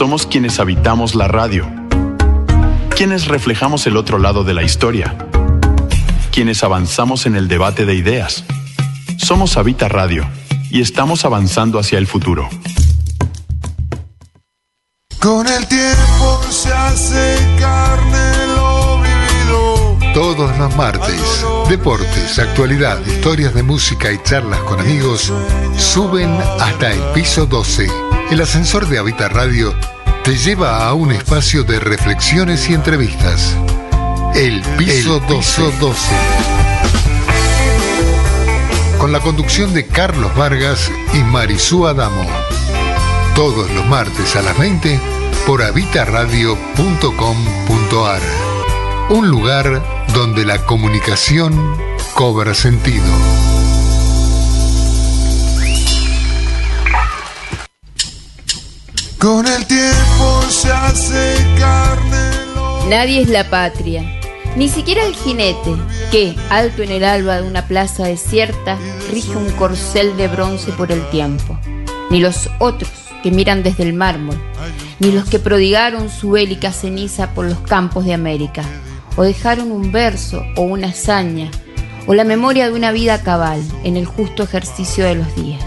Somos quienes habitamos la radio, quienes reflejamos el otro lado de la historia, quienes avanzamos en el debate de ideas. Somos Habita Radio y estamos avanzando hacia el futuro. Con el tiempo se hace carne lo vivido. Todos los martes, deportes, actualidad, historias de música y charlas con amigos suben hasta el piso 12. El ascensor de Habita Radio te lleva a un espacio de reflexiones y entrevistas. El piso 12. Con la conducción de Carlos Vargas y Marisú Adamo. Todos los martes a las 20 por habitaradio.com.ar. Un lugar donde la comunicación cobra sentido. Con el tiempo se hace carne lo... Nadie es la patria, ni siquiera el jinete, que, alto en el alba de una plaza desierta, rige un corcel de bronce por el tiempo. Ni los otros, que miran desde el mármol, ni los que prodigaron su bélica ceniza por los campos de América, o dejaron un verso o una hazaña, o la memoria de una vida cabal en el justo ejercicio de los días.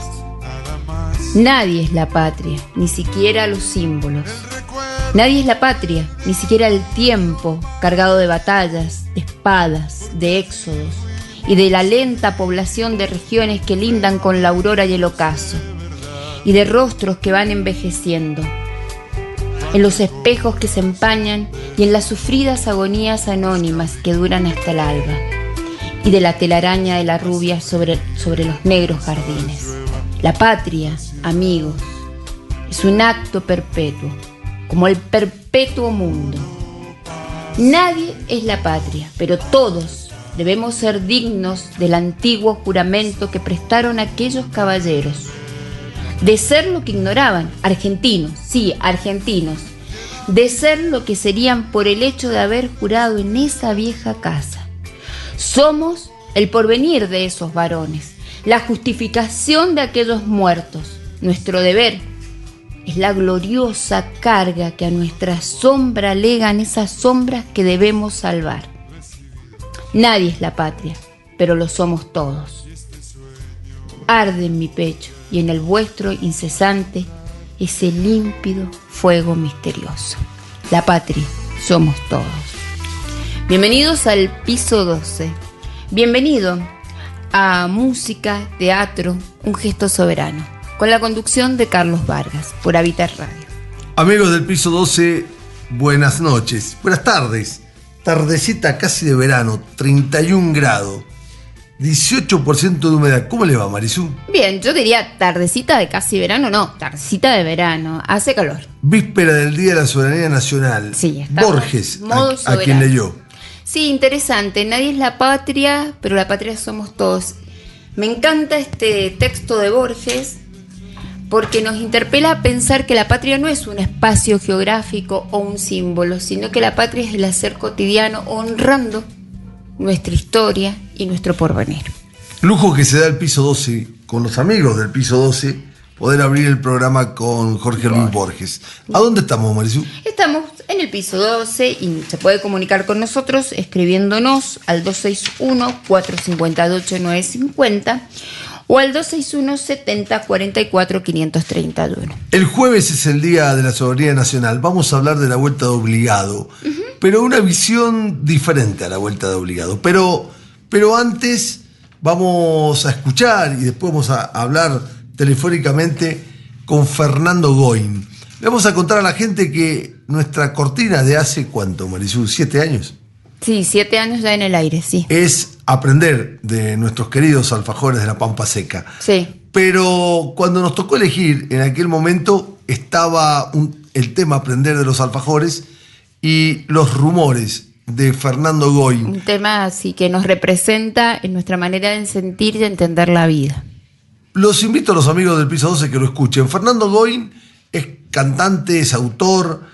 Nadie es la patria, ni siquiera los símbolos. Nadie es la patria, ni siquiera el tiempo cargado de batallas, de espadas, de éxodos y de la lenta población de regiones que lindan con la aurora y el ocaso, y de rostros que van envejeciendo, en los espejos que se empañan y en las sufridas agonías anónimas que duran hasta el alba, y de la telaraña de la rubia sobre los negros jardines. La patria, amigos, es un acto perpetuo, como el perpetuo mundo. Nadie es la patria, pero todos debemos ser dignos del antiguo juramento que prestaron aquellos caballeros, de ser lo que ignoraban, argentinos, sí, argentinos, de ser lo que serían por el hecho de haber jurado en esa vieja casa. Somos el porvenir de esos varones, la justificación de aquellos muertos. Nuestro deber es la gloriosa carga que a nuestra sombra legan esas sombras que debemos salvar. Nadie es la patria, pero lo somos todos. Arde en mi pecho y en el vuestro incesante ese límpido fuego misterioso. La patria somos todos. Bienvenidos al piso 12. Bienvenido a Música, Teatro, un gesto soberano, con la conducción de Carlos Vargas, por Habita Radio. Amigos del piso 12, buenas noches, buenas tardes. Tardecita casi de verano, 31 grados. 18% de humedad. ¿Cómo le va, Marisú? Bien, yo diría tardecita de casi verano, no, tardecita de verano, hace calor. Víspera del Día de la Soberanía Nacional. Sí, está Borges, a quien leyó. Sí, interesante. Nadie es la patria, pero la patria somos todos. Me encanta este texto de Borges porque nos interpela a pensar que la patria no es un espacio geográfico o un símbolo, sino que la patria es el hacer cotidiano honrando nuestra historia y nuestro porvenir. Lujo que se da el piso 12 con los amigos del piso 12, poder abrir el programa con Jorge Luis Borges. ¿A dónde estamos, Marisú? Estamos en el piso 12 y se puede comunicar con nosotros escribiéndonos al 261-458-950 o al 261-70-44-531. El jueves es el Día de la Soberanía Nacional. Vamos a hablar de la vuelta de obligado, pero una visión diferente a la vuelta de obligado. Pero antes vamos a escuchar y después vamos a hablar telefónicamente con Fernando Goin. Le vamos a contar a la gente que nuestra cortina de hace, ¿cuánto, Marisú? ¿7 años? Sí, 7 años ya en el aire, sí. Es aprender de nuestros queridos alfajores de la Pampa Seca. Sí. Pero cuando nos tocó elegir, en aquel momento estaba el tema aprender de los alfajores y los rumores de Fernando Goin. Un tema así que nos representa en nuestra manera de sentir y de entender la vida. Los invito a los amigos del piso 12 que lo escuchen. Fernando Goin es cantante, es autor,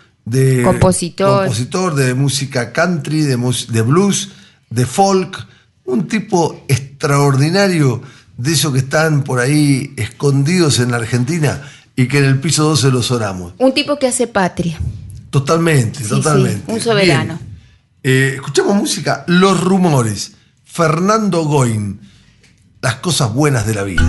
compositor de música country, de blues, de folk. Un tipo extraordinario, de esos que están por ahí escondidos en la Argentina y que en el piso 12 los oramos. Un tipo que hace patria. Totalmente, Sí, totalmente. sí, un soberano. Escuchamos música, Los Rumores, Fernando Goin, Las cosas buenas de la vida.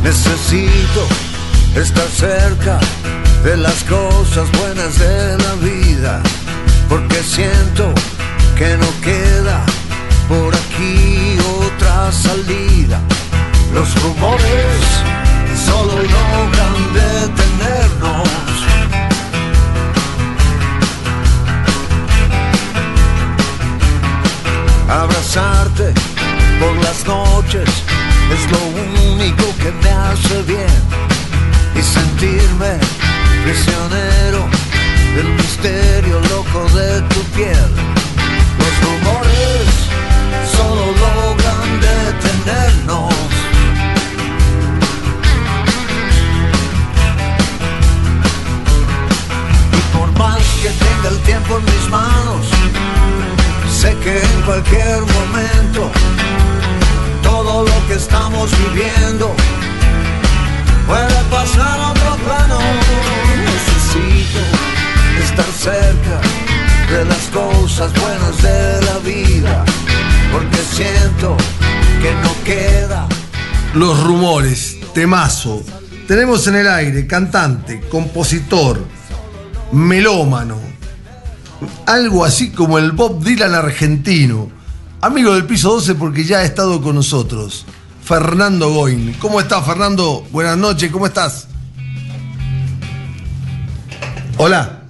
Necesito estar cerca de las cosas buenas de la vida, porque siento que no queda por aquí otra salida. Los rumores solo logran detenernos. Abrazarte por las noches es lo único que me hace bien, y sentirme prisionero del misterio loco de tu piel. Los rumores solo logran detenernos. Y por más que tenga el tiempo en mis manos, sé que en cualquier momento todo lo que estamos viviendo puede pasar a otro plano. Necesito estar cerca de las cosas buenas de la vida, porque siento que no queda. Los Rumores, temazo. Tenemos en el aire cantante, compositor, melómano, algo así como el Bob Dylan argentino, amigo del piso 12 porque ya ha estado con nosotros, Fernando Goin. ¿Cómo estás, Fernando? Buenas noches, ¿cómo estás? Hola.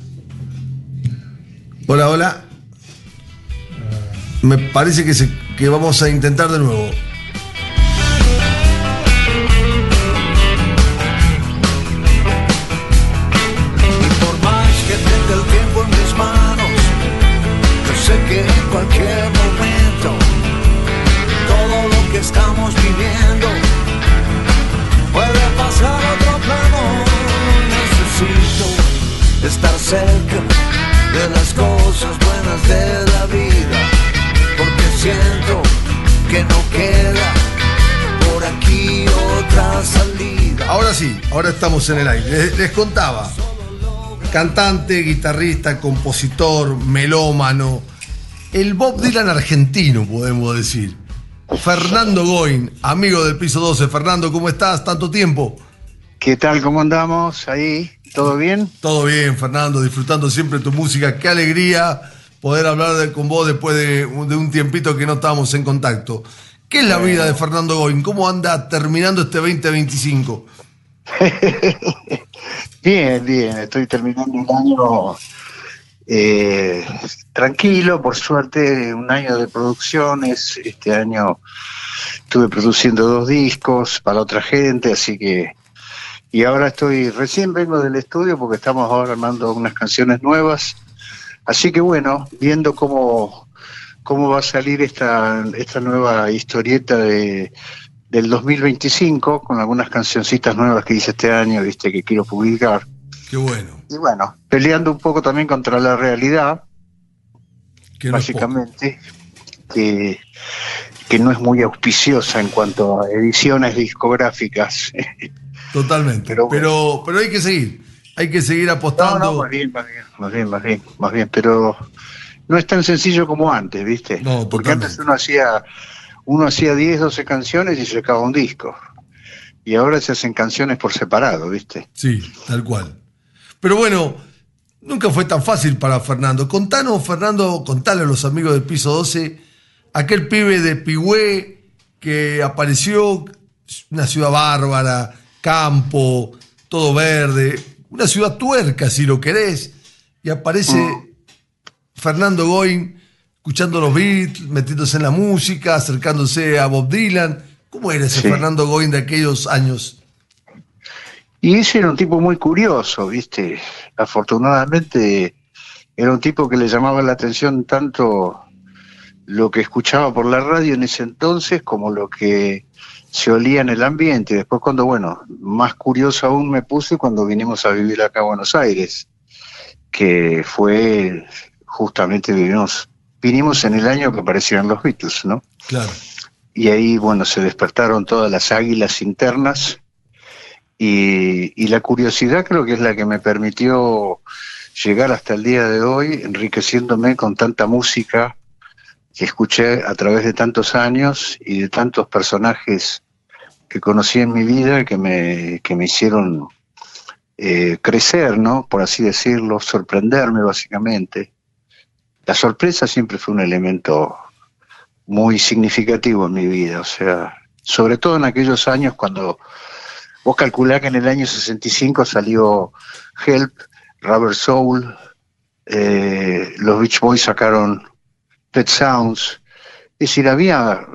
Hola, hola. Me parece que vamos a intentar de nuevo. Y por más que tenga el tiempo en mis manos, yo sé que en cualquier momento todo lo que estamos viviendo puede pasar a otro plano. Necesito estar cerca de las cosas buenas de la vida, porque siento que no queda por aquí otra salida. Ahora sí, ahora estamos en el aire. Les contaba, cantante, guitarrista, compositor, melómano, el Bob Dylan argentino, podemos decir. Fernando Goin, amigo del piso 12. Fernando, ¿cómo estás? ¿Tanto tiempo? ¿Qué tal? ¿Cómo andamos ahí? ¿Todo bien? Todo bien, Fernando, disfrutando siempre tu música. Qué alegría poder hablar con vos después de un tiempito que no estábamos en contacto. ¿Qué es la vida de Fernando Goin? ¿Cómo anda terminando este 2025? Bien, bien. Estoy terminando un año tranquilo, por suerte, un año de producciones. Este año estuve produciendo 2 discos para otra gente, así que... Y ahora recién vengo del estudio porque estamos ahora armando unas canciones nuevas. Así que bueno, viendo cómo va a salir esta nueva historieta del 2025, con algunas cancioncitas nuevas que hice este año, viste, que quiero publicar. Qué bueno. Y bueno, peleando un poco también contra la realidad, que básicamente, que no es muy auspiciosa en cuanto a ediciones discográficas. Totalmente, pero hay que seguir apostando. No, más bien, pero no es tan sencillo como antes, ¿viste? No, porque antes uno hacía 10, 12 canciones y sacaba un disco. Y ahora se hacen canciones por separado, ¿viste? Sí, tal cual. Pero bueno, nunca fue tan fácil para Fernando. Contanos, Fernando, contale a los amigos del piso 12, aquel pibe de Pigüé que apareció, una ciudad bárbara, campo, todo verde, una ciudad tuerca si lo querés, y aparece Fernando Goin escuchando los Beatles, metiéndose en la música, acercándose a Bob Dylan. ¿Cómo era ese Fernando Goin de aquellos años? Y ese era un tipo muy curioso, ¿viste? Afortunadamente era un tipo que le llamaba la atención tanto lo que escuchaba por la radio en ese entonces como lo que se olía en el ambiente. Después cuando, bueno, más curioso aún me puse cuando vinimos a vivir acá a Buenos Aires, que fue justamente vinimos en el año que aparecieron los Beatles, ¿no? Claro. Y ahí, bueno, se despertaron todas las águilas internas y la curiosidad creo que es la que me permitió llegar hasta el día de hoy, enriqueciéndome con tanta música que escuché a través de tantos años y de tantos personajes que conocí en mi vida que me hicieron crecer, ¿no? Por así decirlo, sorprenderme básicamente. La sorpresa siempre fue un elemento muy significativo en mi vida, o sea, sobre todo en aquellos años cuando vos calculás que en el año 65 salió Help, Rubber Soul, los Beach Boys sacaron Pet Sounds, es decir, había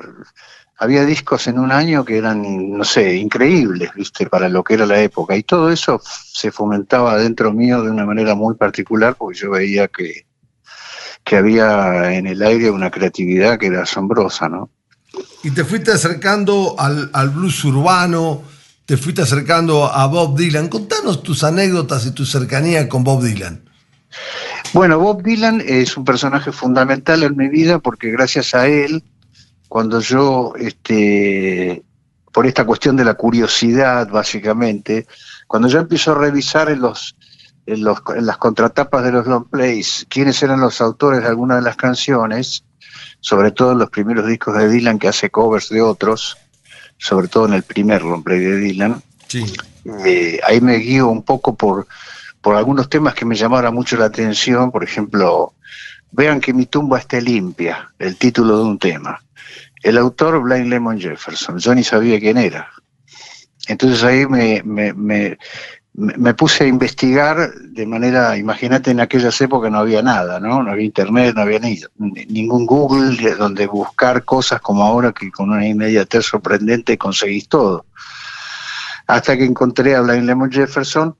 discos en un año que eran, no sé, increíbles, ¿viste? Para lo que era la época, y todo eso se fomentaba dentro mío de una manera muy particular, porque yo veía que había en el aire una creatividad que era asombrosa, ¿no? Y te fuiste acercando al blues urbano, te fuiste acercando a Bob Dylan. Contanos tus anécdotas y tu cercanía con Bob Dylan. Bueno, Bob Dylan es un personaje fundamental en mi vida porque gracias a él, cuando yo, por esta cuestión de la curiosidad básicamente, cuando yo empiezo a revisar en las contratapas de los long plays quiénes eran los autores de algunas de las canciones, sobre todo en los primeros discos de Dylan que hace covers de otros, sobre todo en el primer long play de Dylan, sí. Ahí me guío un poco por algunos temas que me llamaron mucho la atención. Por ejemplo, Vean que mi tumba esté limpia, el título de un tema. El autor, Blind Lemon Jefferson, yo ni sabía quién era. Entonces ahí me puse a investigar de manera, imagínate, en aquellas épocas no había nada, ¿no? No había internet, no había ningún Google donde buscar cosas como ahora, que con una inmediatez sorprendente conseguís todo. Hasta que encontré a Blind Lemon Jefferson,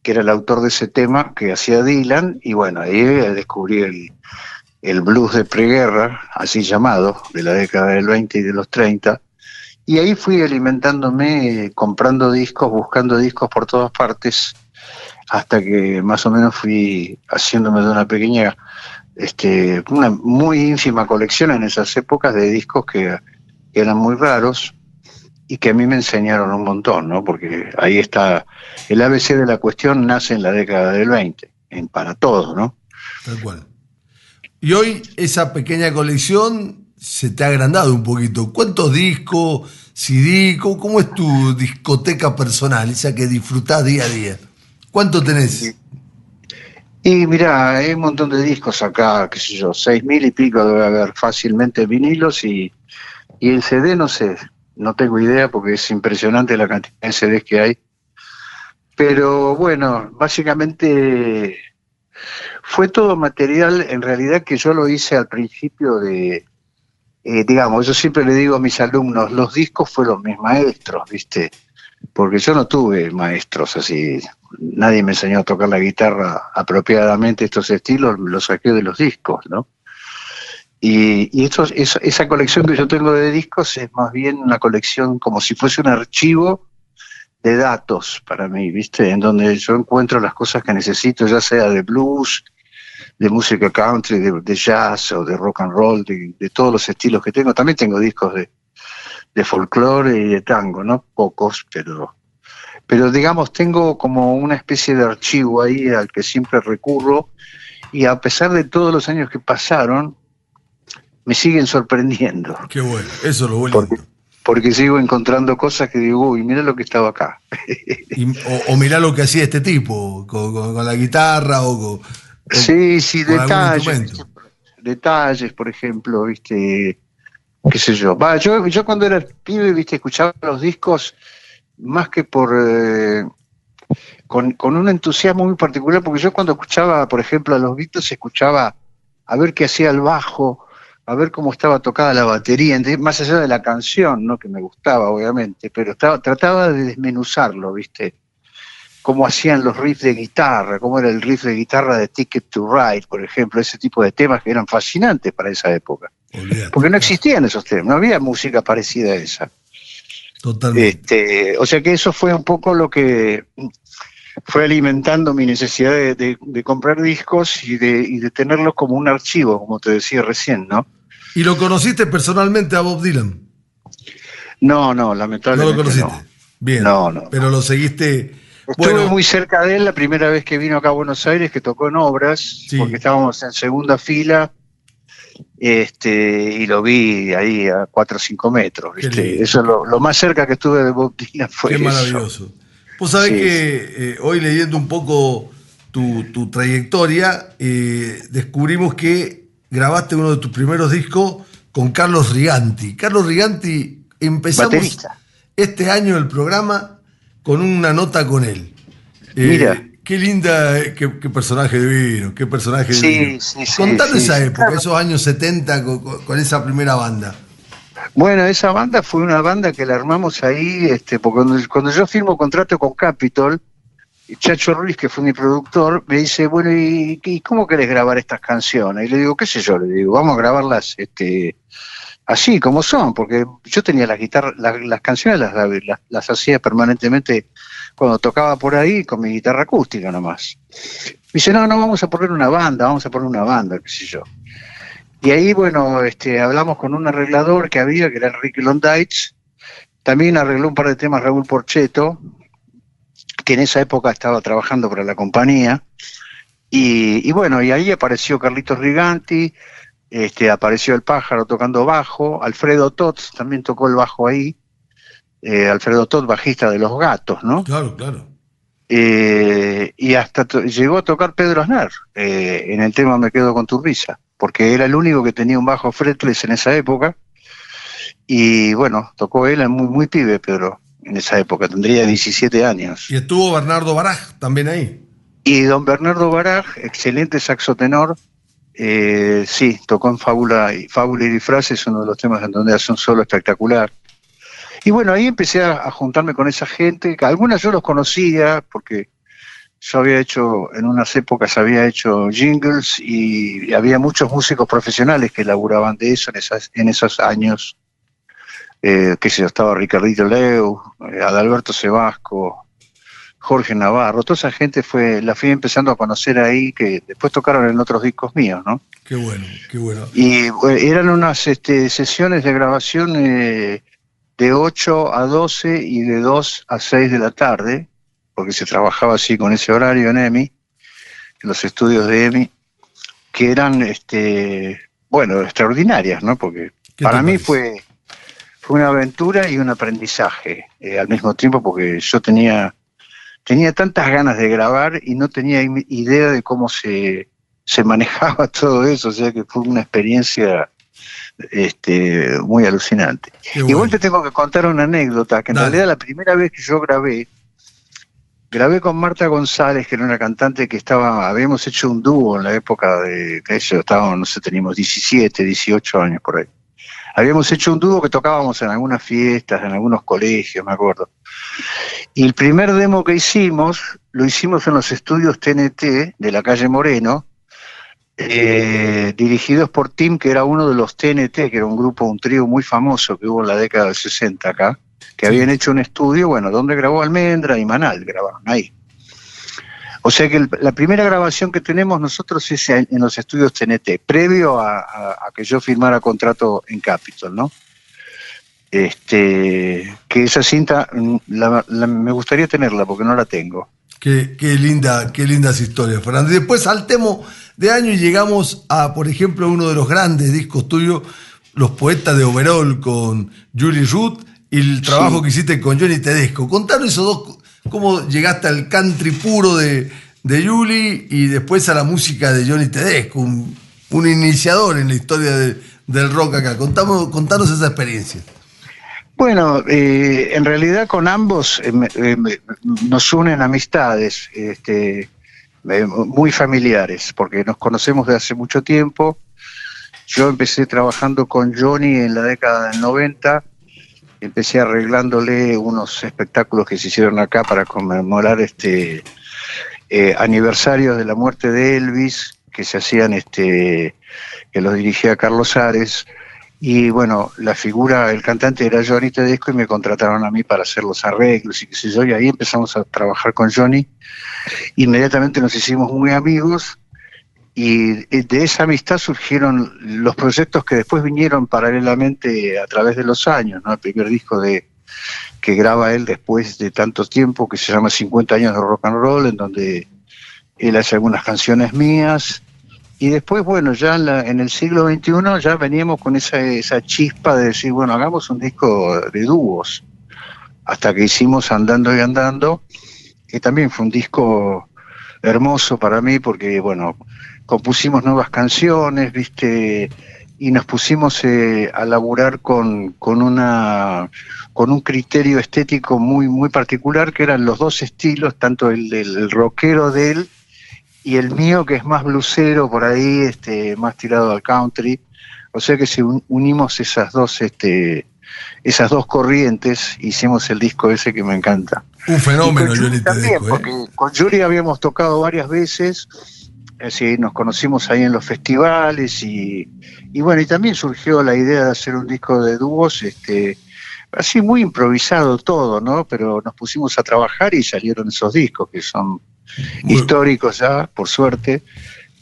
que era el autor de ese tema que hacía Dylan, y bueno, ahí descubrí el blues de preguerra, así llamado, de la década del 20 y de los 30, y ahí fui alimentándome, comprando discos, buscando discos por todas partes, hasta que más o menos fui haciéndome de una pequeña, una muy ínfima colección en esas épocas de discos que eran muy raros y que a mí me enseñaron un montón, ¿no? Porque ahí está, el ABC de la cuestión nace en la década del 20, para todos, ¿no? Tal cual. Y hoy esa pequeña colección se te ha agrandado un poquito. ¿Cuántos discos, CD, cómo es tu discoteca personal, esa que disfrutás día a día? ¿Cuánto tenés? Y mirá, hay un montón de discos acá, qué sé yo, 6.000 y pico debe haber fácilmente vinilos, y el CD no sé, no tengo idea porque es impresionante la cantidad de CDs que hay. Pero bueno, básicamente fue todo material en realidad que yo lo hice al principio digamos, yo siempre le digo a mis alumnos, los discos fueron mis maestros, ¿viste? Porque yo no tuve maestros así, nadie me enseñó a tocar la guitarra apropiadamente, estos estilos los saqué de los discos, ¿no? Y esa colección que yo tengo de discos es más bien una colección como si fuese un archivo de datos para mí, ¿viste? En donde yo encuentro las cosas que necesito, ya sea de blues, de música country, de jazz o de rock and roll, de todos los estilos que tengo. También tengo discos de folclore y de tango, ¿no? Pocos, pero digamos, tengo como una especie de archivo ahí al que siempre recurro, y a pesar de todos los años que pasaron, me siguen sorprendiendo. Qué bueno, eso es lo bueno. Porque sigo encontrando cosas que digo, uy, mira lo que estaba acá. o mirá lo que hacía este tipo, con la guitarra o sí, con detalles, por ejemplo, viste, qué sé yo. Yo cuando era pibe, viste, escuchaba los discos más que con un entusiasmo muy particular, porque yo cuando escuchaba, por ejemplo, a los Beatles, escuchaba a ver qué hacía el bajo, a ver cómo estaba tocada la batería, más allá de la canción, ¿no? Que me gustaba, obviamente, pero trataba de desmenuzarlo, ¿viste? Cómo hacían los riffs de guitarra, cómo era el riff de guitarra de Ticket to Ride, por ejemplo, ese tipo de temas que eran fascinantes para esa época. Porque no existían esos temas, no había música parecida a esa. Totalmente. O sea que eso fue un poco lo que fue alimentando mi necesidad de comprar discos y de tenerlos como un archivo, como te decía recién, ¿no? ¿Y lo conociste personalmente a Bob Dylan? No, No lamentablemente lo conociste. no. Bien. No. Pero lo seguiste. Estuve muy cerca de él la primera vez que vino acá a Buenos Aires, que tocó en Obras, sí, porque estábamos en segunda fila, y lo vi ahí a 4 o 5 metros, ¿viste? Eso es lo más cerca que estuve de Bob Dylan fue eso. Qué maravilloso. Vos sabés que hoy leyendo un poco tu trayectoria, descubrimos que grabaste uno de tus primeros discos con Carlos Riganti. Carlos Riganti, empezamos baterista. Este año el programa con una nota con él. Mira. Qué linda, qué personaje divino, qué personaje divino. Sí. Contanos esa época, claro. esos años 70 con esa primera banda. Bueno, esa banda fue una banda que la armamos ahí, porque cuando yo firmo contrato con Capitol, Chacho Ruiz, que fue mi productor, me dice, bueno, ¿y cómo querés grabar estas canciones? Y le digo, qué sé yo, vamos a grabarlas así como son, porque yo tenía las guitarras, las canciones las hacía permanentemente cuando tocaba por ahí con mi guitarra acústica nomás. Me dice, no, vamos a poner una banda, qué sé yo. Y ahí, bueno, hablamos con un arreglador que era Ricky Londaitz. También arregló un par de temas Raúl Porchetto, que en esa época estaba trabajando para la compañía. Y bueno, y ahí apareció Carlitos Riganti, apareció El Pájaro tocando bajo, Alfredo Tots también tocó el bajo ahí. Alfredo Tots, bajista de Los Gatos, ¿no? Claro. Y hasta llegó a tocar Pedro Aznar en el tema Me Quedo con Tu Risa, porque era el único que tenía un bajo fretless en esa época. Y bueno, tocó él muy, muy pibe, Pedro, en esa época, tendría 17 años. Y estuvo Bernardo Baraj también ahí. Y don Bernardo Baraj, excelente saxotenor, sí, tocó en Fábula y Disfraces, uno de los temas en donde hace un solo espectacular. Y bueno, ahí empecé a juntarme con esa gente, que algunas yo los conocía, porque yo en unas épocas había hecho jingles y había muchos músicos profesionales que laburaban de eso en esos años. Que se estaba Ricardito Leu, Adalberto Sebasco, Jorge Navarro, toda esa gente la fui empezando a conocer ahí, que después tocaron en otros discos míos, ¿no? Qué bueno. Y eran unas sesiones de grabación de 8 a 12 y de 2 a 6 de la tarde, porque se trabajaba así con ese horario en EMI, en los estudios de EMI, que eran, extraordinarias, ¿no? Porque para mí fue una aventura y un aprendizaje al mismo tiempo, porque yo tenía tantas ganas de grabar y no tenía idea de cómo se manejaba todo eso, o sea que fue una experiencia muy alucinante. Igual te tengo que contar una anécdota, que en realidad la primera vez que yo grabé con Marta González, que era una cantante que habíamos hecho un dúo en la época de eso, teníamos 17, 18 años por ahí. Habíamos hecho un dúo que tocábamos en algunas fiestas, en algunos colegios, me acuerdo. Y el primer demo que lo hicimos en los estudios TNT de la calle Moreno, dirigidos por Tim, que era uno de los TNT, que era un trío muy famoso que hubo en la década del 60 acá, que habían hecho un estudio, donde grabó Almendra y Manal, grabaron ahí. O sea que la primera grabación que tenemos nosotros es en los estudios TNT, previo a que yo firmara contrato en Capitol, ¿no? Que esa cinta me gustaría tenerla porque no la tengo. Qué lindas historias, Fernando. Y después saltemos de año y llegamos a, por ejemplo, uno de los grandes discos tuyos, Los Poetas de Overol, con Julie Ruth, y el trabajo que hiciste con Johnny Tedesco. Contanos esos dos, cómo llegaste al country puro de Julie y después a la música de Johnny Tedesco, un iniciador en la historia del rock acá. Contanos esa experiencia. Bueno, en realidad con ambos nos unen amistades muy familiares, porque nos conocemos de hace mucho tiempo. Yo empecé trabajando con Johnny en la década del 90, empecé arreglándole unos espectáculos que se hicieron acá para conmemorar aniversarios de la muerte de Elvis, que se hacían, que los dirigía Carlos Ares, Y bueno, la figura, el cantante era Johnny Tedesco y me contrataron a mí para hacer los arreglos y qué sé yo, y ahí empezamos a trabajar con Johnny. Inmediatamente nos hicimos muy amigos y de esa amistad surgieron los proyectos que después vinieron paralelamente a través de los años, ¿no? El primer disco que graba él después de tanto tiempo, que se llama 50 años de rock and roll, en donde él hace algunas canciones mías. Y después, bueno, ya en el siglo XXI ya veníamos con esa chispa de decir, bueno, hagamos un disco de dúos. Hasta que hicimos Andando y Andando, que también fue un disco hermoso para mí porque, bueno, compusimos nuevas canciones, ¿viste? Y nos pusimos a laburar con un criterio estético muy, muy particular, que eran los dos estilos, tanto el del rockero de él y el mío, que es más bluesero por ahí, más tirado al country. O sea que si unimos esas dos corrientes, hicimos el disco ese que me encanta. Un fenómeno, Yuri también, porque con Yuri habíamos tocado varias veces, así nos conocimos ahí en los festivales y bueno, y también surgió la idea de hacer un disco de dúos, así muy improvisado todo, ¿no? Pero nos pusimos a trabajar y salieron esos discos que son históricos ya, por suerte,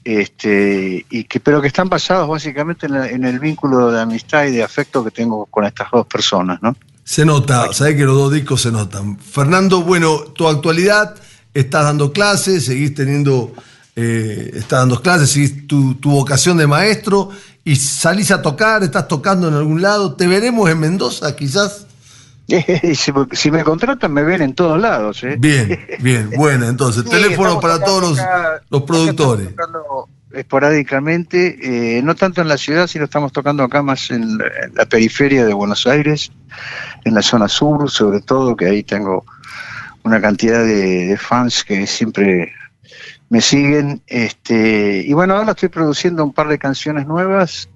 pero que están basados básicamente en el vínculo de amistad y de afecto que tengo con estas dos personas, ¿no? Se nota, sabés que los dos discos se notan. Fernando, bueno, tu actualidad, estás dando clases, estás dando clases, seguís tu vocación de maestro y salís a tocar, estás tocando en algún lado. ¿Te veremos en Mendoza, quizás? Si me contratan, me ven en todos lados. Bien, bueno, entonces, sí, teléfono para todos los productores. Estamos tocando esporádicamente, no tanto en la ciudad, sino estamos tocando acá más en la periferia de Buenos Aires, en la zona sur, sobre todo, que ahí tengo una cantidad de fans que siempre me siguen. Y bueno, ahora estoy produciendo un par de canciones nuevas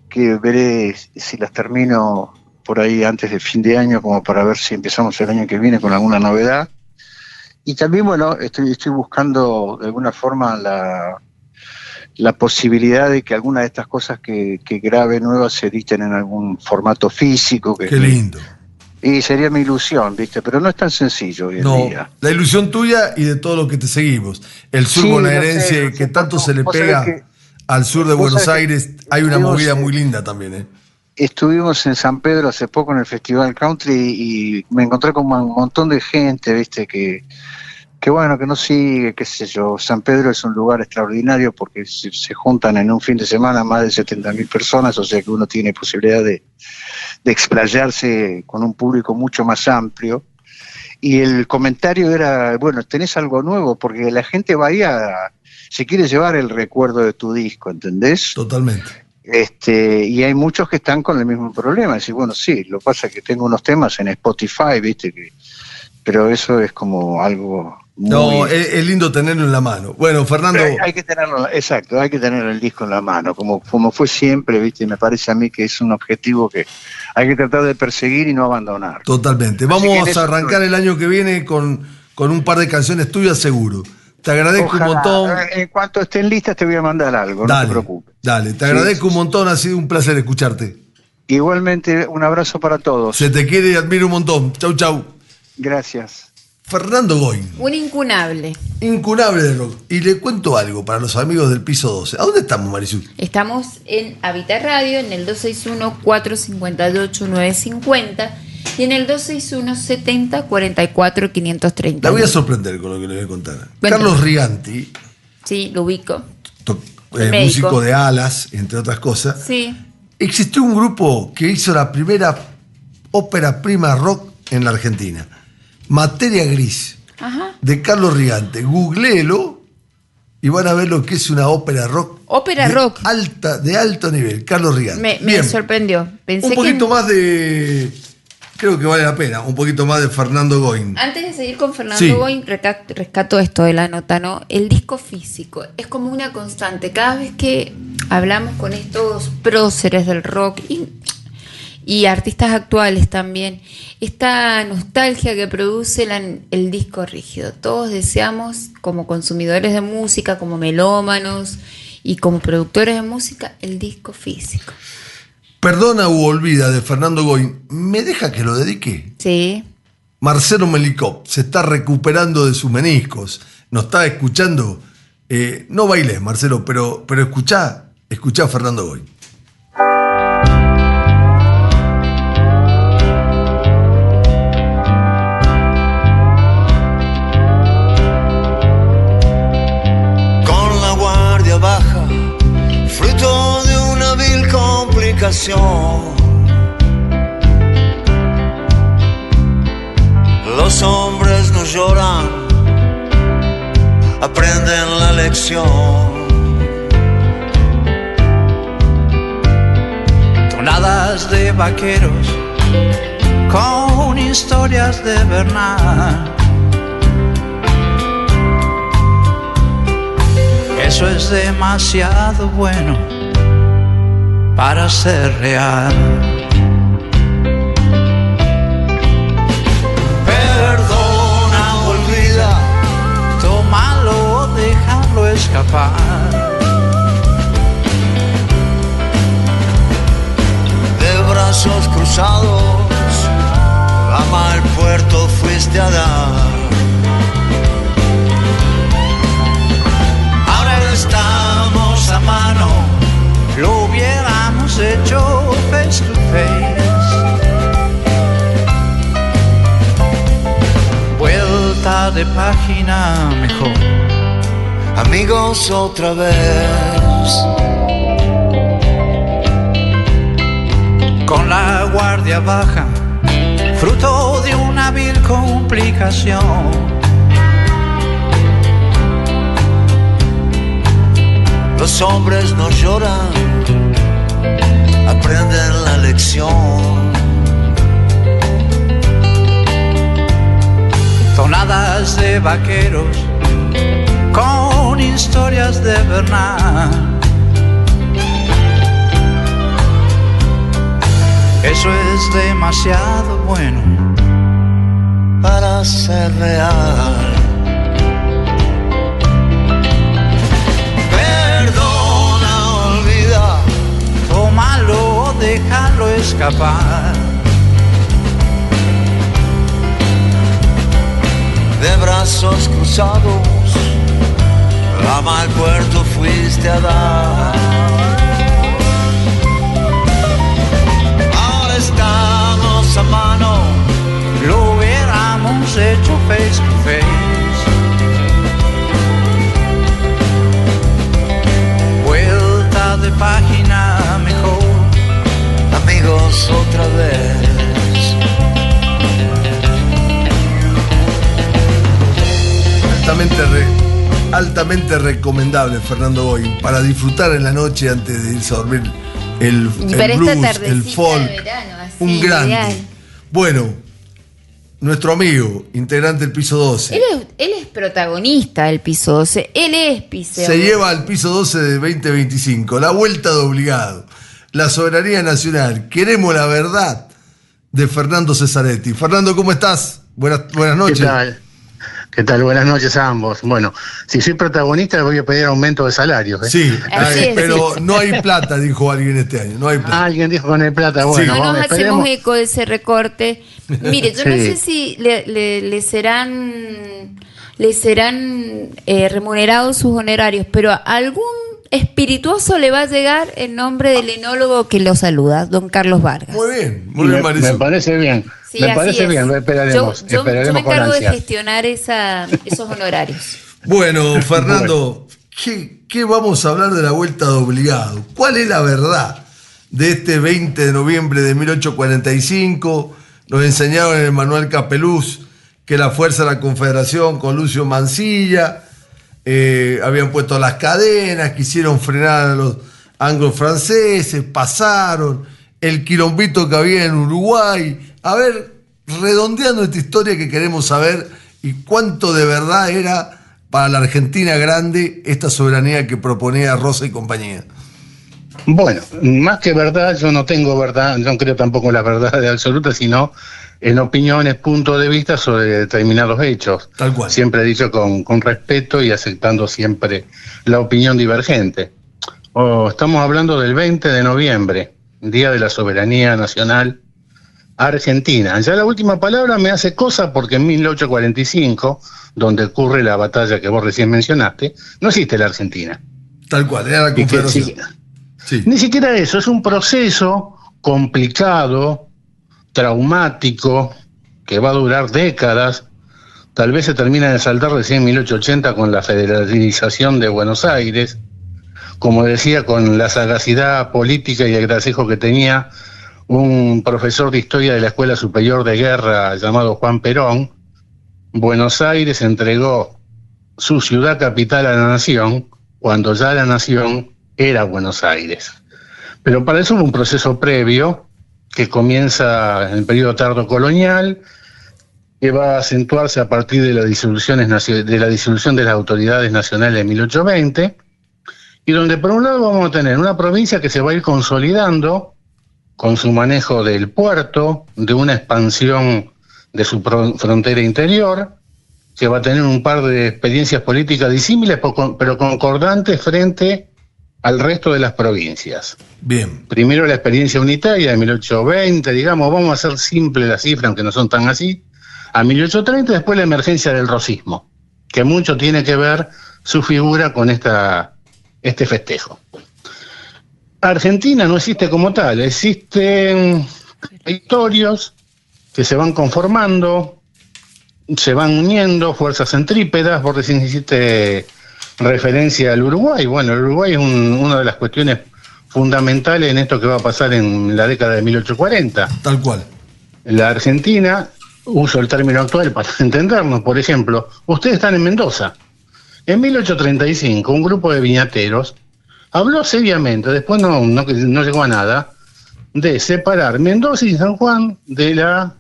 que veré si las termino por ahí antes del fin de año, como para ver si empezamos el año que viene con alguna novedad. Y también, bueno, estoy buscando de alguna forma la posibilidad de que alguna de estas cosas que grabe nuevas se editen en algún formato físico. Qué lindo. Y sería mi ilusión, ¿viste? Pero no es tan sencillo hoy en día. La ilusión tuya y de todos los que te seguimos. El sur bonaerense, que tanto se le pega al sur de Buenos Aires, hay una movida muy linda también, ¿eh? Estuvimos en San Pedro hace poco en el Festival Country y me encontré con un montón de gente, ¿viste? Que bueno, que no sigue, qué sé yo. San Pedro es un lugar extraordinario porque se juntan en un fin de semana más de 70.000 personas, o sea que uno tiene posibilidad de explayarse con un público mucho más amplio. Y el comentario era, bueno, tenés algo nuevo, porque la gente va ahí se quiere llevar el recuerdo de tu disco, ¿entendés? Totalmente. Y hay muchos que están con el mismo problema. Decir, bueno, sí, lo que pasa es que tengo unos temas en Spotify, ¿viste? Pero eso es como algo muy... No, es lindo tenerlo en la mano. Bueno, Fernando... Hay que tenerlo, exacto, hay que tener el disco en la mano, como fue siempre, ¿viste? Me parece a mí que es un objetivo que hay que tratar de perseguir y no abandonar. Totalmente. Vamos a arrancar el año que viene con un par de canciones tuyas, seguro. Te agradezco un montón. En cuanto estén listas te voy a mandar algo, no te preocupes. Dale, te agradezco un montón, ha sido un placer escucharte. Igualmente, un abrazo para todos. Se te quiere y admiro un montón. Chau. Gracias. Fernando Goin. Un incunable. Incunable de rock. Y le cuento algo para los amigos del piso 12. ¿A dónde estamos, Marisol? Estamos en Habitat Radio, en el 261-458-950 y en el 261-70-44-530. La voy a sorprender con lo que le voy a contar. Cuéntame. Carlos Riganti. Sí, lo ubico. Músico de Alas, entre otras cosas. Sí. Existió un grupo que hizo la primera ópera prima rock en la Argentina. Materia Gris. Ajá. De Carlos Riganti. Googléelo y van a ver lo que es una ópera rock. Ópera rock. De alto nivel. Carlos Riganti. Me sorprendió. Pensé un poquito más de... Creo que vale la pena. Un poquito más de Fernando Goin. Antes de seguir con Fernando Goin, rescato esto de la nota, ¿no? El disco físico es como una constante. Cada vez que hablamos con estos próceres del rock y artistas actuales también, esta nostalgia que produce el disco rígido. Todos deseamos, como consumidores de música, como melómanos y como productores de música, el disco físico. Perdona u olvida de Fernando Goin. ¿Me deja que lo dedique? Sí. Marcelo Melikov se está recuperando de sus meniscos. ¿Nos está escuchando? No bailes, Marcelo, pero escuchá a Fernando Goin. Con la guardia baja, fruto de una vil complicación. Los hombres no lloran, aprenden la lección. Tonadas de vaqueros con historias de Bernal. Eso es demasiado bueno para ser real. Tómalo, déjalo escapar. De brazos cruzados, a mal puerto fuiste a dar. Ahora estamos a mano, Lo hubiéramos hecho face to face. Vuelta de página mejor. amigos otra vez. Con la guardia baja, fruto de una vil complicación. Los hombres no lloran, aprenden la lección. Tonadas de vaqueros con historias de Bernal. Eso es demasiado bueno para ser real. Perdona, olvida, tómalo, déjalo escapar. de brazos cruzados, a mal puerto fuiste a dar. Ahora estamos a mano, lo hubiéramos hecho face to face. Vuelta de página mejor, amigos otra vez. Altamente recomendable, Fernando Goin, para disfrutar en la noche antes de irse a dormir el blues, el folk, verano, así, un grande. ideal. Bueno, nuestro amigo, integrante del piso 12. Él es protagonista del piso 12, él es piseo. Se lleva al piso 12 de 2025, la vuelta de obligado, la soberanía nacional, queremos la verdad, de Fernando Cesaretti. Fernando, ¿cómo estás? Buenas noches. ¿Qué tal? ¿Qué tal? Buenas noches a ambos. Bueno, si soy protagonista voy a pedir aumento de salarios. Sí, Así es, pero sí. no hay plata, dijo alguien este año. No hay plata. Alguien dijo con el plata. Bueno, No nos hacemos esperemos. eco de ese recorte. Mire, yo no Sí. sé si le serán remunerados sus honorarios, pero a algún espirituoso le va a llegar el nombre del enólogo que lo saluda, don Carlos Vargas. Muy bien, Marisol. Me parece bien. Sí, me así parece es. bien, lo esperaremos. Yo esperaremos me con encargo de ansias. gestionar esos honorarios. Bueno, Fernando, ¿qué vamos a hablar de la vuelta de obligado? ¿Cuál es la verdad de este 20 de noviembre de 1845? Nos enseñaron en el manual Capeluz que la fuerza de la Confederación con Lucio Mansilla habían puesto las cadenas, quisieron frenar a los anglo-franceses, pasaron, el quilombito que había en Uruguay. A ver, redondeando esta historia que queremos saber y cuánto de verdad era para la Argentina grande esta soberanía que proponía Rosa y compañía. Bueno, más que verdad, yo no tengo verdad, yo no creo tampoco en la verdad de absoluta, sino en opiniones, puntos de vista sobre determinados hechos. Tal cual. Siempre he dicho con respeto y aceptando siempre la opinión divergente. Estamos hablando del 20 de noviembre. Día de la Soberanía Nacional Argentina. Ya la última palabra me hace cosa porque en 1845, donde ocurre la batalla que vos recién mencionaste, no existe la Argentina. Tal cual, era la Confederación. Sí. Ni siquiera eso, es un proceso complicado, traumático, que va a durar décadas. Tal vez se termina de saldar recién en 1880 con la federalización de Buenos Aires, como decía, con la sagacidad política y el gracejo que tenía un profesor de historia de la Escuela Superior de Guerra llamado Juan Perón. Buenos Aires entregó su ciudad capital a la nación cuando ya la nación era Buenos Aires. Pero para eso hubo un proceso previo que comienza en el periodo tardo-colonial, que va a acentuarse a partir de la disolución de las autoridades nacionales de 1820, y donde por un lado vamos a tener una provincia que se va a ir consolidando con su manejo del puerto, de una expansión de su frontera interior, que va a tener un par de experiencias políticas disímiles, pero concordantes frente al resto de las provincias. Bien. Primero la experiencia unitaria de 1820, digamos, vamos a hacer simple la cifra, aunque no son tan así, a 1830, después la emergencia del rosismo, que mucho tiene que ver su figura con este festejo. Argentina no existe como tal, existen territorios que se van conformando, se van uniendo, fuerzas centrípedas. Vos recién hiciste referencia al Uruguay. Bueno, el Uruguay es una de las cuestiones fundamentales en esto que va a pasar en la década de 1840. Tal cual. La Argentina, uso el término actual para entendernos, por ejemplo, ustedes están en Mendoza. En 1835, un grupo de viñateros habló seriamente, después no llegó a nada, de separar Mendoza y San Juan de la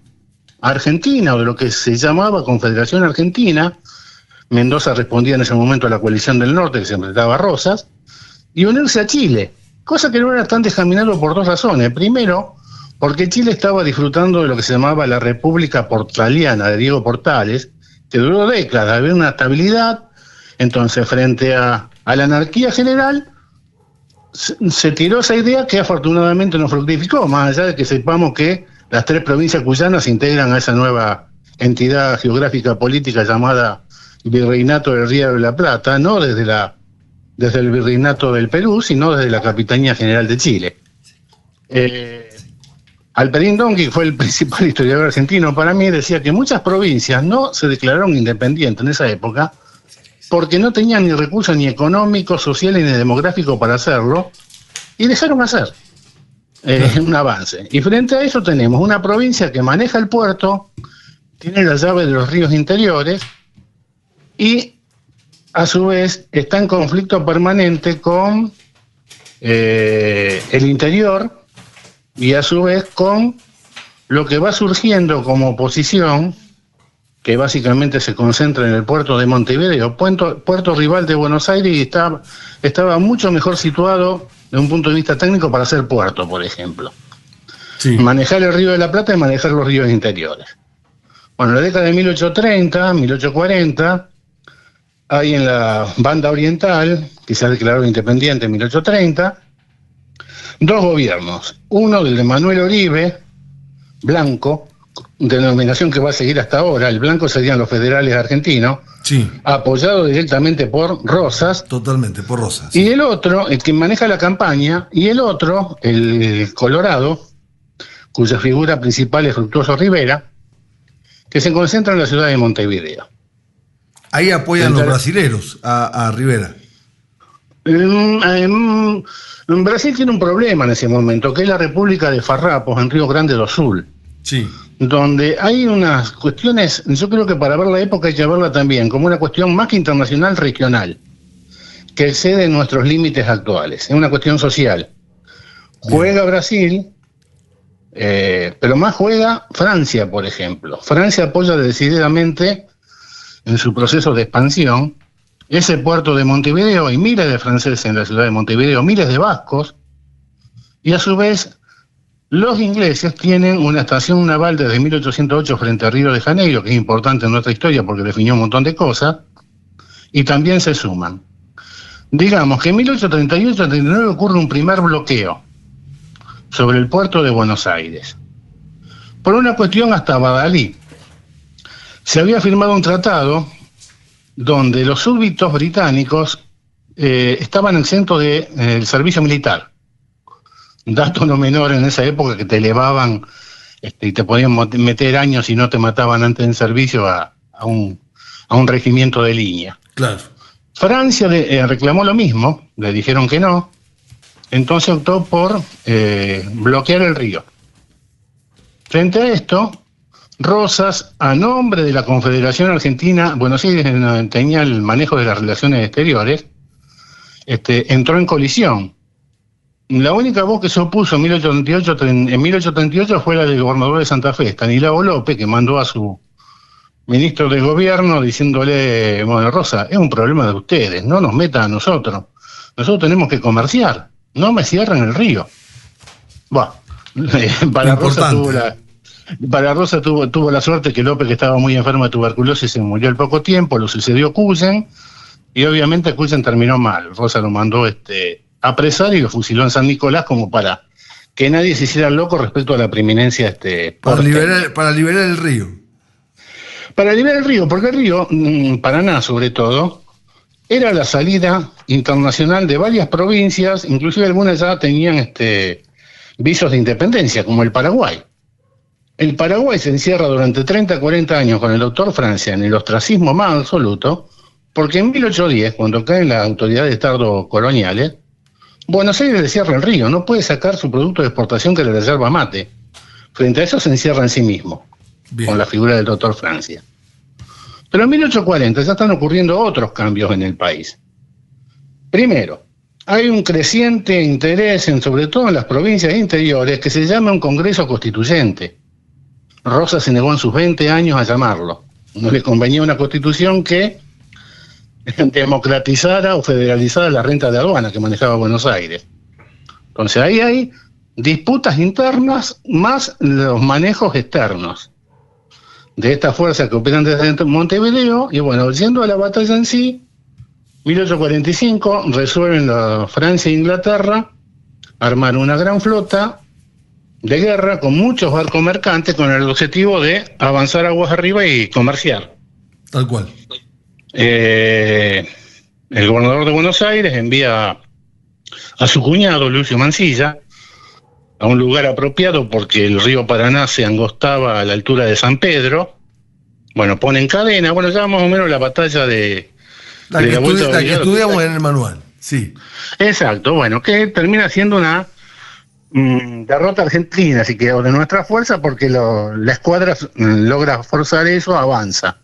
Argentina, o de lo que se llamaba Confederación Argentina. Mendoza respondía en ese momento a la coalición del norte, que se enfrentaba a Rosas, y unirse a Chile, cosa que no era tan descaminado por dos razones. Primero, porque Chile estaba disfrutando de lo que se llamaba la República Portaliana de Diego Portales, que duró décadas, había una estabilidad. Entonces, frente a la anarquía general, se tiró esa idea que afortunadamente no fructificó, más allá de que sepamos que las tres provincias cuyanas se integran a esa nueva entidad geográfica política llamada Virreinato del Río de la Plata, no desde el Virreinato del Perú, sino desde la Capitanía General de Chile. Alperín Donqui, que fue el principal historiador argentino para mí, decía que muchas provincias no se declararon independientes en esa época porque no tenían ni recursos ni económicos, sociales ni demográficos para hacerlo, y dejaron hacer un avance. Y frente a eso tenemos una provincia que maneja el puerto, tiene la llave de los ríos interiores, y a su vez está en conflicto permanente con el interior, y a su vez con lo que va surgiendo como oposición, que básicamente se concentra en el puerto de Montevideo, puerto rival de Buenos Aires, y estaba mucho mejor situado desde un punto de vista técnico para hacer puerto, por ejemplo. Sí. Manejar el Río de la Plata y manejar los ríos interiores. Bueno, en la década de 1830, 1840, hay en la banda oriental, que se ha declarado independiente en 1830, dos gobiernos. Uno del de Manuel Oribe, blanco, denominación que va a seguir hasta ahora. El blanco serían los federales argentinos, sí, apoyado directamente por Rosas. Totalmente, por Rosas. Sí. Y el otro, el que maneja la campaña, y el otro, el Colorado, cuya figura principal es Fructuoso Rivera, que se concentra en la ciudad de Montevideo. Ahí apoyan los brasileros a Rivera. Brasil tiene un problema en ese momento, que es la República de Farrapos, en Río Grande do Sul. Sí. Donde hay unas cuestiones, yo creo que para ver la época hay que verla también como una cuestión más que internacional, regional, que excede nuestros límites actuales. Es una cuestión social. Juega Brasil, pero más juega Francia, por ejemplo. Francia apoya decididamente en su proceso de expansión ese puerto de Montevideo, y miles de franceses en la ciudad de Montevideo, miles de vascos, y a su vez los ingleses tienen una estación naval desde 1808 frente a Río de Janeiro, que es importante en nuestra historia porque definió un montón de cosas, y también se suman. Digamos que en 1838-39 ocurre un primer bloqueo sobre el puerto de Buenos Aires. Por una cuestión hasta Badalí. Se había firmado un tratado donde los súbditos británicos estaban exentos del servicio militar. Dato no menor en esa época, que te elevaban y te podían meter años si no te mataban antes del servicio a un regimiento de línea. Claro. Francia reclamó lo mismo, le dijeron que no, entonces optó por bloquear el río. Frente a esto, Rosas, a nombre de la Confederación Argentina, Buenos Aires tenía el manejo de las relaciones exteriores, entró en colisión. La única voz que se opuso en 1838 fue la del gobernador de Santa Fe, Estanislao López, que mandó a su ministro de gobierno diciéndole: bueno, Rosa, es un problema de ustedes, no nos metan a nosotros tenemos que comerciar, no me cierren el río. Bueno, para Rosa tuvo la suerte que López, que estaba muy enfermo de tuberculosis, se murió al poco tiempo, lo sucedió Cuyen, y obviamente Cuyen terminó mal. Rosa lo mandó apresar y lo fusiló en San Nicolás, como para que nadie se hiciera loco respecto a la preeminencia para liberar el río. Para liberar el río, porque el río, Paraná sobre todo, era la salida internacional de varias provincias, inclusive algunas ya tenían visos de independencia, como el Paraguay. El Paraguay se encierra durante 30, 40 años con el doctor Francia en el ostracismo más absoluto, porque en 1810, cuando caen las autoridades de Estado coloniales, Buenos Aires le cierra el río, no puede sacar su producto de exportación, que es la yerba mate. Frente a eso se encierra en sí mismo. Bien. Con la figura del doctor Francia. Pero en 1840 ya están ocurriendo otros cambios en el país. Primero, hay un creciente interés, sobre todo en las provincias interiores, que se llama un Congreso Constituyente. Rosas se negó en sus 20 años a llamarlo. No le convenía una constitución que democratizara o federalizara la renta de aduana que manejaba Buenos Aires. Entonces ahí hay disputas internas más los manejos externos de estas fuerzas que operan desde Montevideo. Y bueno, yendo a la batalla en sí, 1845 resuelven Francia e Inglaterra armar una gran flota de guerra con muchos barcos mercantes, con el objetivo de avanzar aguas arriba y comerciar. Tal cual. El gobernador de Buenos Aires envía a su cuñado, Lucio Mansilla, a un lugar apropiado porque el río Paraná se angostaba a la altura de San Pedro. Bueno, pone en cadena, bueno, ya más o menos la batalla de la que estudiamos en el manual, sí. Exacto, bueno, que termina siendo una derrota argentina, así que de nuestra fuerza, porque la escuadra logra forzar eso, avanza,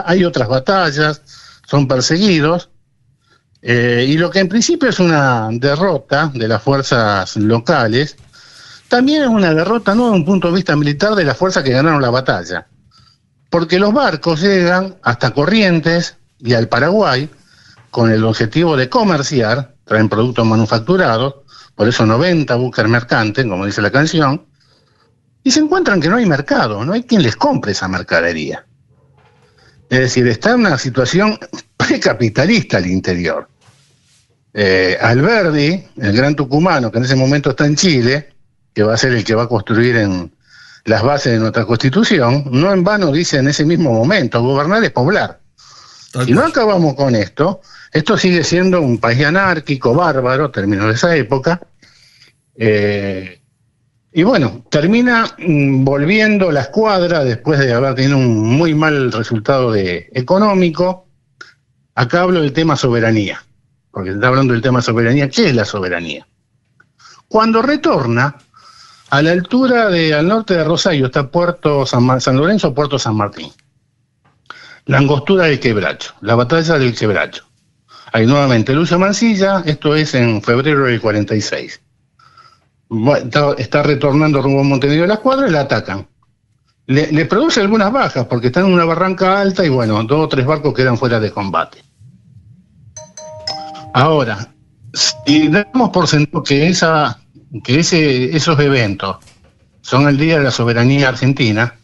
hay otras batallas, son perseguidos, y lo que en principio es una derrota de las fuerzas locales, también es una derrota, no desde un punto de vista militar, de las fuerzas que ganaron la batalla, porque los barcos llegan hasta Corrientes y al Paraguay con el objetivo de comerciar, traen productos manufacturados, por eso 90 buques mercantes, como dice la canción, y se encuentran que no hay mercado, no hay quien les compre esa mercadería. Es decir, está en una situación precapitalista al interior. Alberdi, el gran tucumano, que en ese momento está en Chile, que va a ser el que va a construir en las bases de nuestra Constitución, no en vano dice en ese mismo momento: gobernar es poblar. Si no acabamos con esto sigue siendo un país anárquico, bárbaro, términos de esa época, y bueno, termina volviendo la escuadra después de haber tenido un muy mal resultado económico. Acá hablo del tema soberanía, porque se está hablando del tema soberanía. ¿Qué es la soberanía? Cuando retorna, a la altura al norte de Rosario está Puerto San Lorenzo, Puerto San Martín. La angostura del Quebracho, la batalla del Quebracho. Ahí nuevamente Lucio Mansilla, esto es en febrero del 46. Está retornando rumbo a Montevideo la escuadra y la atacan. Le produce algunas bajas porque están en una barranca alta y bueno, 2 o 3 barcos quedan fuera de combate. Ahora, si damos por sentado que esos eventos son el Día de la Soberanía Argentina,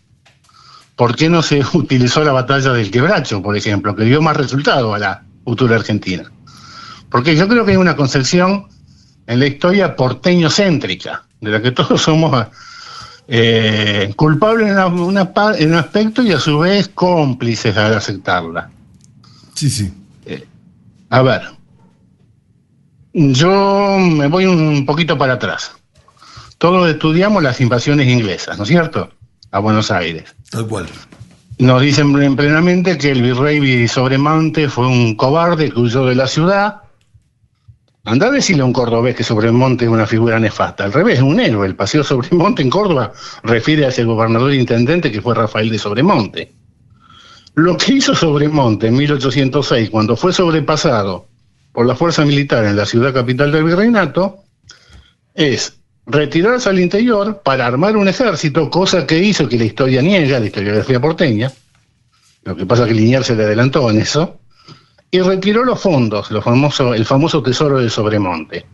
¿por qué no se utilizó la batalla del Quebracho, por ejemplo, que dio más resultado a la futura Argentina? Porque yo creo que hay una concepción en la historia porteño-céntrica, de la que todos somos culpables en un aspecto y a su vez cómplices al aceptarla. Sí. A ver, yo me voy un poquito para atrás. Todos estudiamos las invasiones inglesas, ¿no es cierto?, a Buenos Aires. Tal cual. Nos dicen plenamente que el virrey Sobremonte fue un cobarde que huyó de la ciudad. Andá a decirle a un cordobés que Sobremonte es una figura nefasta. Al revés, es un héroe. El paseo Sobremonte en Córdoba refiere a ese gobernador intendente que fue Rafael de Sobremonte. Lo que hizo Sobremonte en 1806, cuando fue sobrepasado por la fuerza militar en la ciudad capital del virreinato, es retirarse al interior para armar un ejército, cosa que hizo que la historia niega, la historiografía porteña. Lo que pasa es que Liniers se le adelantó en eso, y retiró los fondos, el famoso tesoro de Sobremonte.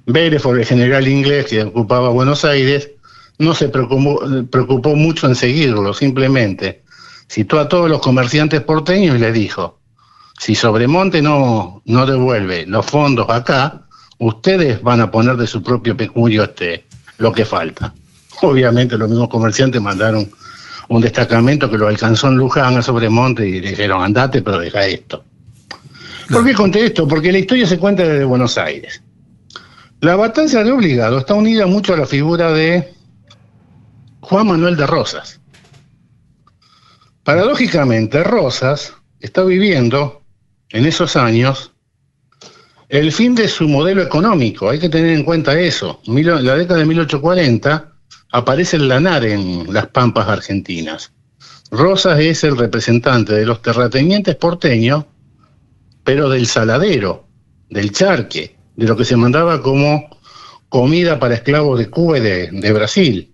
Beresford, el general inglés que ocupaba Buenos Aires, no se preocupó mucho en seguirlo, simplemente citó a todos los comerciantes porteños y les dijo: si Sobremonte no devuelve los fondos acá, ustedes van a poner de su propio peculio lo que falta. Obviamente los mismos comerciantes mandaron un destacamento que lo alcanzó en Luján a Sobremonte y le dijeron: andate, pero deja esto. ¿Por qué conté esto? Porque la historia se cuenta desde Buenos Aires. La batalla de Obligado está unida mucho a la figura de Juan Manuel de Rosas. Paradójicamente, Rosas está viviendo en esos años el fin de su modelo económico. Hay que tener en cuenta eso. En la década de 1840 aparece el lanar en las pampas argentinas. Rosas es el representante de los terratenientes porteños, pero del saladero, del charque, de lo que se mandaba como comida para esclavos de Cuba y de Brasil.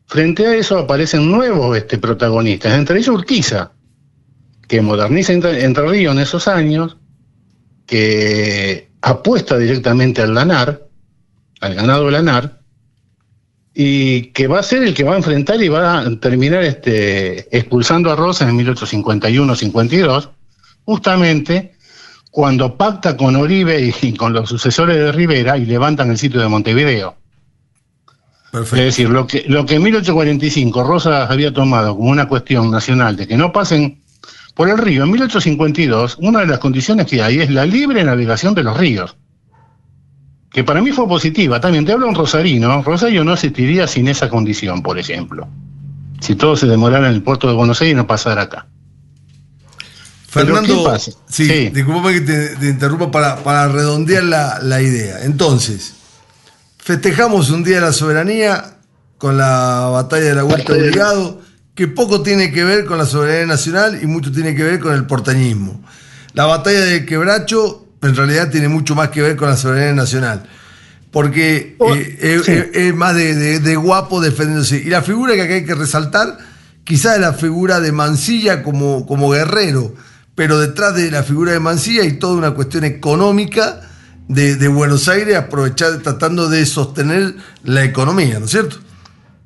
Frente a eso aparecen nuevos protagonistas, entre ellos Urquiza, que moderniza Entre Ríos en esos años, que apuesta directamente al lanar, al ganado lanar, y que va a ser el que va a enfrentar y va a terminar expulsando a Rosas en 1851-52, justamente cuando pacta con Oribe y con los sucesores de Rivera y levantan el sitio de Montevideo. Perfecto. Es decir, lo que en 1845 Rosas había tomado como una cuestión nacional de que no pasen por el río, en 1852 una de las condiciones que hay es la libre navegación de los ríos, que para mí fue positiva. También te hablo un rosarino. Rosario no existiría sin esa condición, por ejemplo, si todo se demorara en el puerto de Buenos Aires y no pasara acá. Fernando, sí. Disculpa que te interrumpa para redondear la idea. Entonces, festejamos un Día de la Soberanía con la batalla de la Huerta de Obligado, que poco tiene que ver con la soberanía nacional y mucho tiene que ver con el porteñismo. La batalla de Quebracho en realidad tiene mucho más que ver con la soberanía nacional, porque es más de guapo defendiéndose. Y la figura que acá hay que resaltar, quizás es la figura de Mansilla como guerrero, pero detrás de la figura de Mansilla hay toda una cuestión económica de Buenos Aires, tratando de sostener la economía, ¿no es cierto?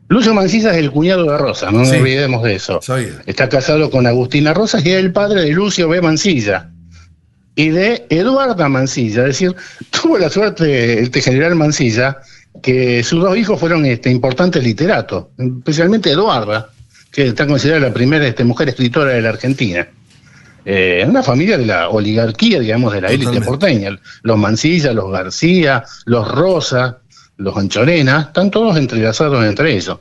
Lucio Mansilla es el cuñado de Rosas, no nos olvidemos de eso. Sabía. Está casado con Agustina Rosas y es el padre de Lucio B. Mansilla y de Eduarda Mansilla. Es decir, tuvo la suerte este general Mansilla que sus dos hijos fueron importantes literatos, especialmente Eduarda, que está considerada la primera mujer escritora de la Argentina. Una familia de la oligarquía, digamos, de la élite porteña. Los Mansilla, los García, los Rosa, los Anchorena, están todos entrelazados entre ellos.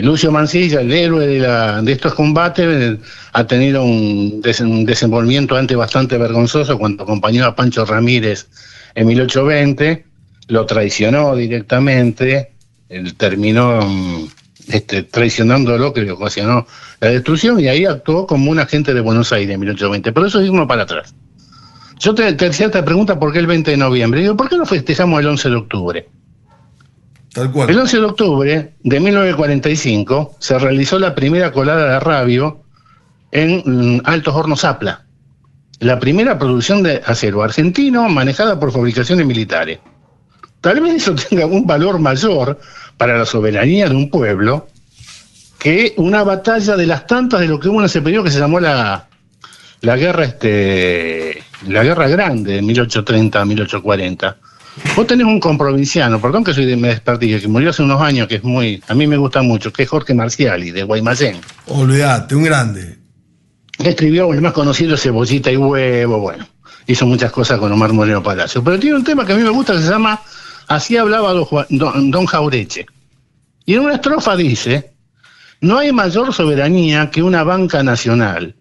Lucio Mansilla, el héroe de estos combates, ha tenido un desenvolvimiento antes bastante vergonzoso cuando acompañó a Pancho Ramírez en 1820, lo traicionó directamente, él terminó traicionándolo, que le ocasionó la destrucción, y ahí actuó como un agente de Buenos Aires en 1820. Pero eso es irnos para atrás. Yo te hacía esta pregunta: ¿por qué el 20 de noviembre? Digo, ¿por qué no festejamos el 11 de octubre? Tal cual. El 11 de octubre de 1945 se realizó la primera colada de rabio en Altos Hornos Zapla, la primera producción de acero argentino manejada por fabricaciones militares. Tal vez eso tenga un valor mayor para la soberanía de un pueblo que una batalla de las tantas de lo que hubo en ese periodo que se llamó la guerra Grande de 1830 a 1840, Vos tenés un comprovinciano, perdón que soy de Despertillo, que murió hace unos años, que es a mí me gusta mucho, que es Jorge Marciali, de Guaymallén. Olvídate, un grande. Que escribió, el más conocido es Cebollita y Huevo, bueno, hizo muchas cosas con Omar Moreno Palacio. Pero tiene un tema que a mí me gusta que se llama Así hablaba Don Jaureche. Y en una estrofa dice: no hay mayor soberanía que una banca nacional.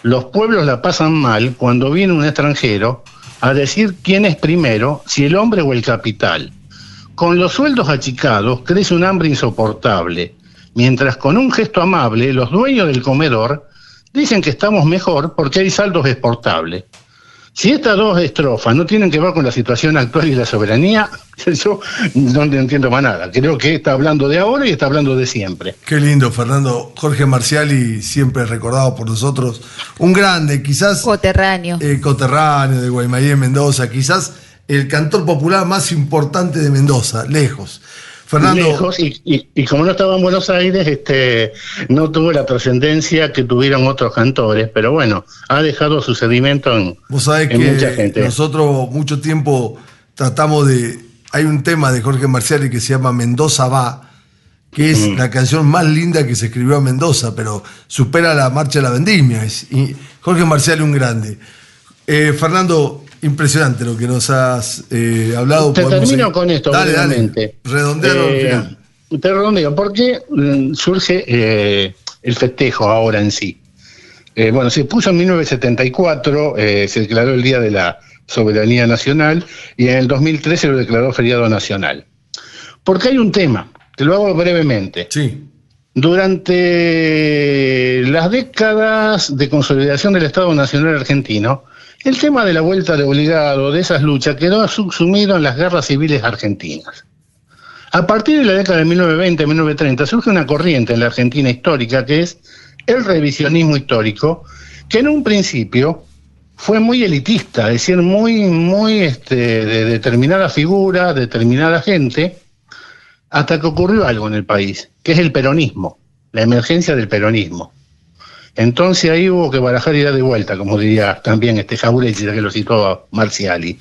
Los pueblos la pasan mal cuando viene un extranjero a decir quién es primero, si el hombre o el capital. Con los sueldos achicados crece un hambre insoportable, mientras con un gesto amable los dueños del comedor dicen que estamos mejor porque hay saldos exportables. Si estas dos estrofas no tienen que ver con la situación actual y la soberanía, yo no entiendo más nada. Creo que está hablando de ahora y está hablando de siempre. Qué lindo, Fernando. Jorge Marciali, siempre recordado por nosotros. Un grande, quizás... Coterráneo. Coterráneo de Guaymallén, Mendoza. Quizás el cantor popular más importante de Mendoza, lejos. Fernando. Lejos, y como no estaba en Buenos Aires, no tuvo la trascendencia que tuvieron otros cantores, pero bueno, ha dejado su sedimento en mucha gente. Nosotros mucho tiempo tratamos de... Hay un tema de Jorge Marciali que se llama Mendoza va, que es la canción más linda que se escribió en Mendoza, pero supera la Marcha de la Vendimia. Y Jorge Marciali, un grande. Fernando, impresionante lo que nos has hablado. Te termino con esto. Dale. Redondealo al final. Te redondeo, porque surge el festejo ahora en sí. Bueno, se puso en 1974, se declaró el Día de la Soberanía Nacional, y en el 2013 se lo declaró feriado nacional. Porque hay un tema, te lo hago brevemente. Sí. Durante las décadas de consolidación del Estado Nacional Argentino, el tema de la vuelta de obligado, de esas luchas, quedó subsumido en las guerras civiles argentinas. A partir de la década de 1920-1930 surge una corriente en la Argentina histórica que es el revisionismo histórico, que en un principio fue muy elitista, es decir, muy de determinada figura, determinada gente, hasta que ocurrió algo en el país, que es el peronismo, la emergencia del peronismo. Entonces ahí hubo que barajar y dar de vuelta, como diría también Jaureche, que lo citó Marciali.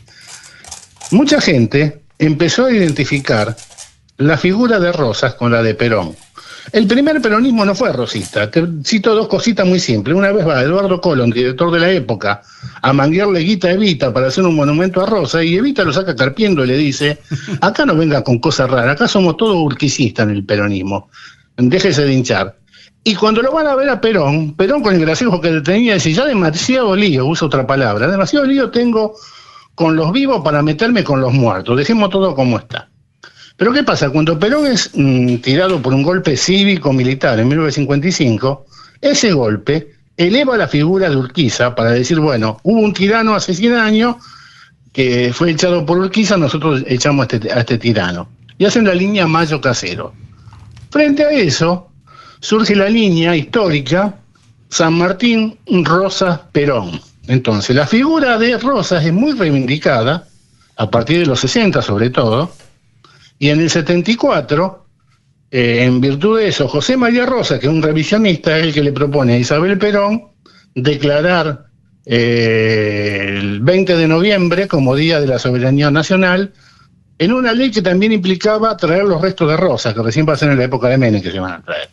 Mucha gente empezó a identificar la figura de Rosas con la de Perón. El primer peronismo no fue rosista. Te cito dos cositas muy simples. Una vez va Eduardo Colón, director de la época, a manguearle guita a Evita para hacer un monumento a Rosa, y Evita lo saca carpiendo y le dice: acá no venga con cosas raras, acá somos todos urquicistas en el peronismo, déjese de hinchar. Y cuando lo van a ver a Perón con el gracejo que tenía, dice: ya demasiado lío, usa otra palabra, demasiado lío tengo con los vivos para meterme con los muertos, dejemos todo como está. Pero ¿qué pasa? Cuando Perón es tirado por un golpe cívico-militar en 1955, ese golpe eleva la figura de Urquiza para decir: bueno, hubo un tirano hace 100 años que fue echado por Urquiza, nosotros echamos a este tirano. Y hacen la línea Mayo Casero. Frente a eso surge la línea histórica San Martín, Rosas, Perón. Entonces, la figura de Rosas es muy reivindicada, a partir de los 60 sobre todo, y en el 74, en virtud de eso, José María Rosas, que es un revisionista, es el que le propone a Isabel Perón declarar el 20 de noviembre como Día de la Soberanía Nacional, en una ley que también implicaba traer los restos de Rosas, que recién va a ser en la época de Menem que se van a traer.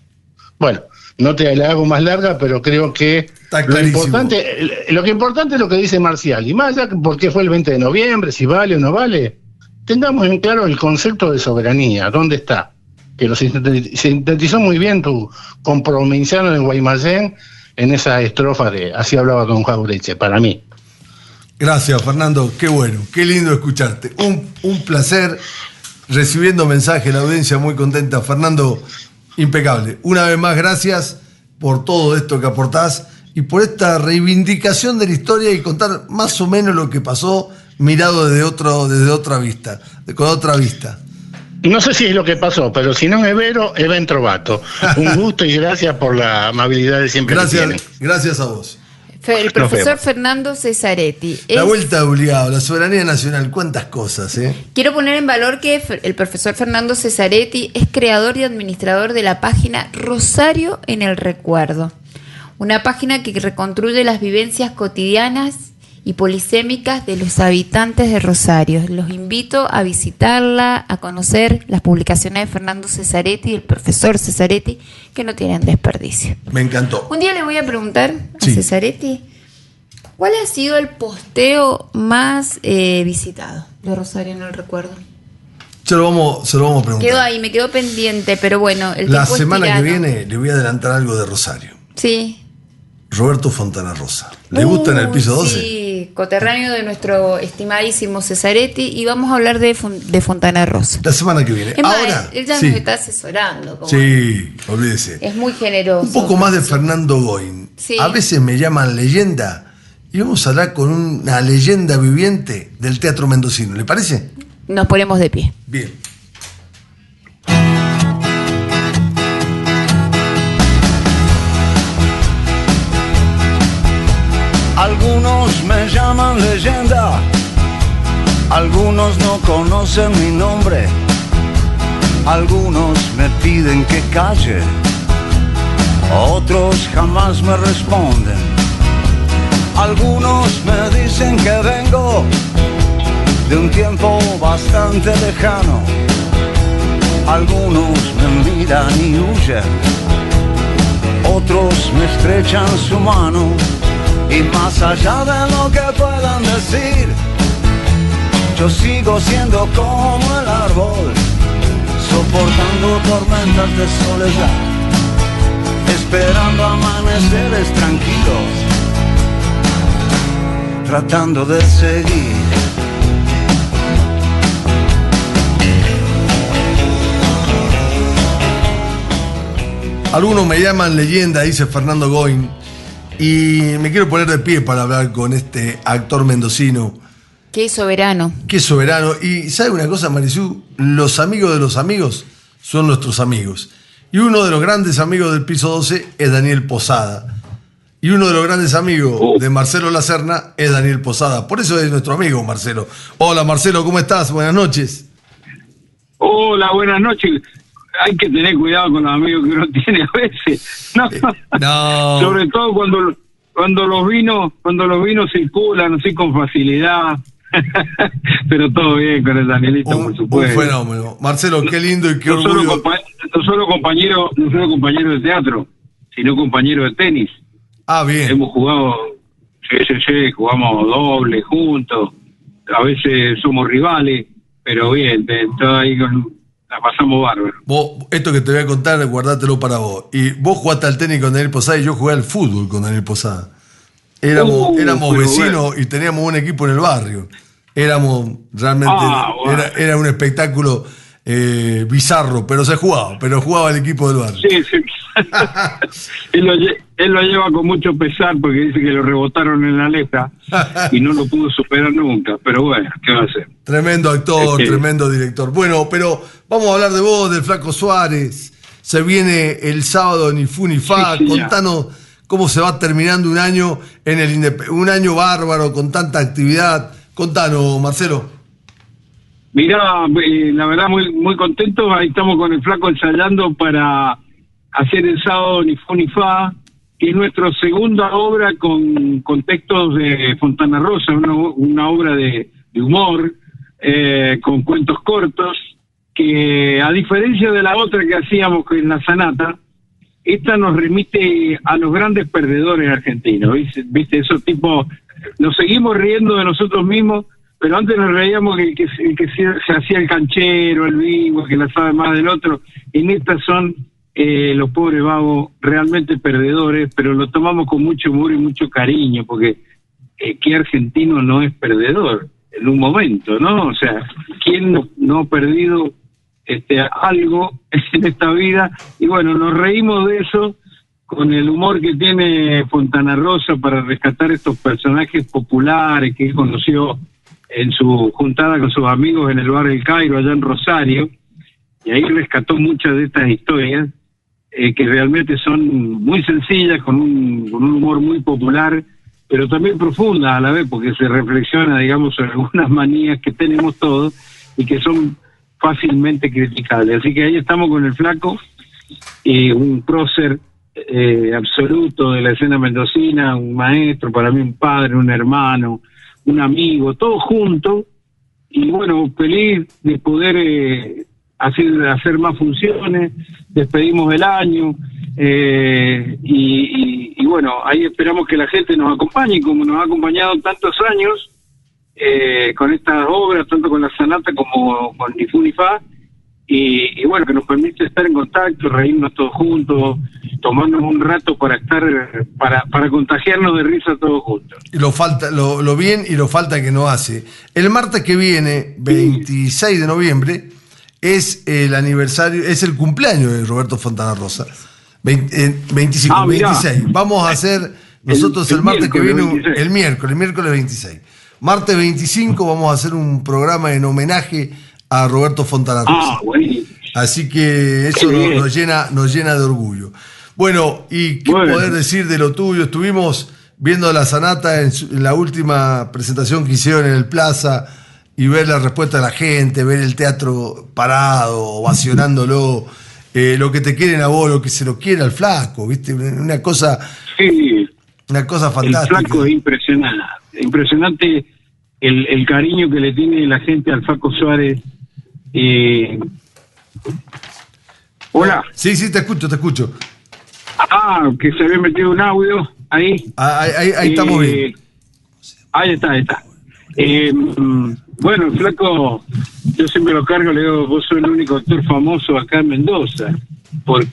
Bueno, no te la hago más larga, pero creo que lo importante es lo que dice Marcial, y más allá por qué fue el 20 de noviembre, si vale o no vale, tengamos en claro el concepto de soberanía, dónde está, que lo sintetizó muy bien tu comprovinciano de Guaymallén en esa estrofa de Así hablaba Don Jaureche, para mí. Gracias, Fernando, qué bueno, qué lindo escucharte, un placer, recibiendo mensajes, la audiencia muy contenta. Fernando, impecable. Una vez más, gracias por todo esto que aportás y por esta reivindicación de la historia y contar más o menos lo que pasó mirado desde otra vista, con otra vista. No sé si es lo que pasó, pero si no es vero, es ben trovato. Un gusto y gracias por la amabilidad de siempre. Gracias a vos. El profesor Fernando Cesaretti. La vuelta de obligado, la soberanía nacional, cuántas cosas, ¿eh? Quiero poner en valor que el profesor Fernando Cesaretti es creador y administrador de la página Rosario en el Recuerdo, una página que reconstruye las vivencias cotidianas y polisémicas de los habitantes de Rosario. Los invito a visitarla, a conocer las publicaciones de Fernando Cesaretti y el profesor Cesaretti, que no tienen desperdicio. Me encantó. Un día le voy a preguntar a Sí. Cesaretti, ¿cuál ha sido el posteo más visitado de Rosario? No lo recuerdo. Se lo vamos a preguntar. Quedó ahí, me quedó pendiente, pero bueno, el La tiempo es semana que tirano. viene le voy a adelantar algo de Rosario. Sí. Roberto Fontana Rosa. ¿Le gusta en el piso 12? Sí, coterráneo de nuestro estimadísimo Cesaretti, y vamos a hablar de Fontana Rosa. La semana que viene. Es más, Ahora, él ya sí. nos está asesorando. Como Sí, olvídese. es muy generoso. Un poco más de Fernando Goin. Sí. A veces me llaman leyenda y vamos a hablar con una leyenda viviente del teatro mendocino. ¿Le parece? Nos ponemos de pie. Bien. Algunos me llaman leyenda, algunos no conocen mi nombre, algunos me piden que calle, otros jamás me responden, algunos me dicen que vengo de un tiempo bastante lejano, algunos me miran y huyen, otros me estrechan su mano. Y más allá de lo que puedan decir, yo sigo siendo como el árbol, soportando tormentas de soledad, esperando amaneceres tranquilos, tratando de seguir. Algunos me llaman leyenda, dice Fernando Goin. Y me quiero poner de pie para hablar con este actor mendocino. Qué soberano. Qué soberano. Y ¿sabe una cosa, Marisú? Los amigos de los amigos son nuestros amigos. Y uno de los grandes amigos del piso 12 es Daniel Posada. Y uno de los grandes amigos de Marcelo Lacerna es Daniel Posada. Por eso es nuestro amigo, Marcelo. Hola, Marcelo, ¿cómo estás? Buenas noches. Hola, buenas noches. Hay que tener cuidado con los amigos que uno tiene a veces. No. No. Sobre todo cuando los vinos circulan así con facilidad. Pero todo bien con el Danielito, por supuesto. Un fenómeno. Marcelo, qué lindo y qué no orgullo. No solo compañero de teatro, sino compañero de tenis. Ah, bien. Hemos jugado, jugamos doble juntos. A veces somos rivales, pero bien, todo ahí la pasamos bárbaro. Vos, esto que te voy a contar, guardátelo para vos. Y vos jugaste al tenis con Daniel Posada y yo jugué al fútbol con Daniel Posada. Éramos vecinos, bueno, y teníamos un equipo en el barrio. Éramos realmente... bueno. Era un espectáculo bizarro, pero jugaba el equipo del barrio. Sí. Él lo lleva con mucho pesar porque dice que lo rebotaron en la letra y no lo pudo superar nunca. Pero bueno, ¿qué va a hacer? Tremendo actor, tremendo director. Bueno, pero vamos a hablar de vos, del Flaco Suárez. Se viene el sábado ni fu ni fa. Sí, contanos cómo se va terminando un año un año bárbaro con tanta actividad. Contanos, Marcelo. Mirá, la verdad muy muy contento. Ahí estamos con el Flaco ensayando para hacer el sábado ni fu ni fa, que es nuestra segunda obra con textos de Fontana Rosa, una obra de humor, con cuentos cortos, que a diferencia de la otra que hacíamos en la Sanata, esta nos remite a los grandes perdedores argentinos, ¿viste? Esos tipos, nos seguimos riendo de nosotros mismos, pero antes nos reíamos que se hacía el canchero, el vivo, que la sabe más del otro. En estas son los pobres vagos realmente perdedores, pero lo tomamos con mucho humor y mucho cariño, porque ¿qué argentino no es perdedor en un momento, no? O sea, ¿quién no ha perdido algo en esta vida? Y bueno, nos reímos de eso con el humor que tiene Fontana Rosa para rescatar estos personajes populares que él conoció en su juntada con sus amigos en el bar El Cairo, allá en Rosario, y ahí rescató muchas de estas historias que realmente son muy sencillas, con un humor muy popular, pero también profunda a la vez, porque se reflexiona, digamos, sobre algunas manías que tenemos todos y que son fácilmente criticables. Así que ahí estamos con el Flaco, un prócer absoluto de la escena mendocina, un maestro, para mí un padre, un hermano, un amigo, todo junto. Y bueno, feliz de poder hacer más funciones. Despedimos el año y bueno, ahí esperamos que la gente nos acompañe, como nos ha acompañado tantos años con estas obras, tanto con la Sanata como con Ni Fu Ni Fa, y bueno, que nos permite estar en contacto, reírnos todos juntos, tomarnos un rato para estar, para contagiarnos de risa todos juntos. Y lo bien y lo falta que no hace. El martes que viene, 26 de noviembre, es el aniversario, es el cumpleaños de Roberto Fontana Rosa. 25, 26. Vamos a hacer nosotros el martes que viene, el miércoles 26. Martes 25 vamos a hacer un programa en homenaje a Roberto Fontana Rosa. Buenísimo. Así que eso nos llena de orgullo. Bueno, ¿y qué poder decir de lo tuyo? Estuvimos viendo la Sanata en la última presentación que hicieron en el Plaza y ver la respuesta de la gente, ver el teatro parado, ovacionándolo, lo que te quieren a vos, lo que se lo quiere al Flaco, ¿viste? Una cosa, una cosa fantástica. El Flaco es impresionante el cariño que le tiene la gente al Flaco Suárez. Hola. Sí, te escucho. Que se había metido un audio ahí. Ahí estamos bien. Ahí está. Bueno, el Flaco, yo siempre lo cargo, le digo, vos sos el único actor famoso acá en Mendoza,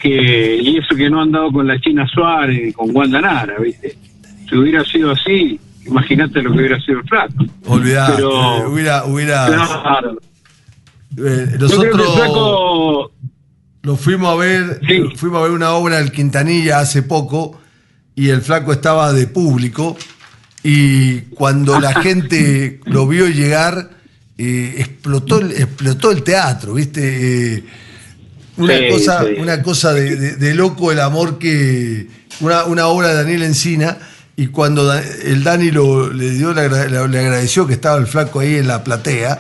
y eso que no han dado con la China Suárez, con Wanda Nara, ¿viste? Si hubiera sido así, imagínate lo que hubiera sido el Flaco. Olvidate, pero hubiera... Claro. Nosotros Flaco... lo fuimos a ver, fuimos a ver una obra del Quintanilla hace poco, y el Flaco estaba de público, y cuando la gente lo vio llegar, explotó el teatro, ¿viste? Una cosa de loco el amor que... Una obra de Daniel Encina, y cuando el Dani le agradeció que estaba el Flaco ahí en la platea,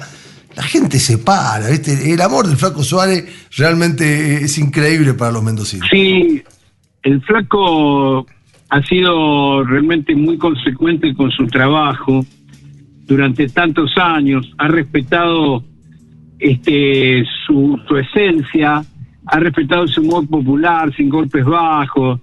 la gente se para, ¿viste? El amor del Flaco Suárez realmente es increíble para los mendocinos. Sí, el Flaco ha sido realmente muy consecuente con su trabajo durante tantos años, ha respetado su esencia, ha respetado su humor popular, sin golpes bajos,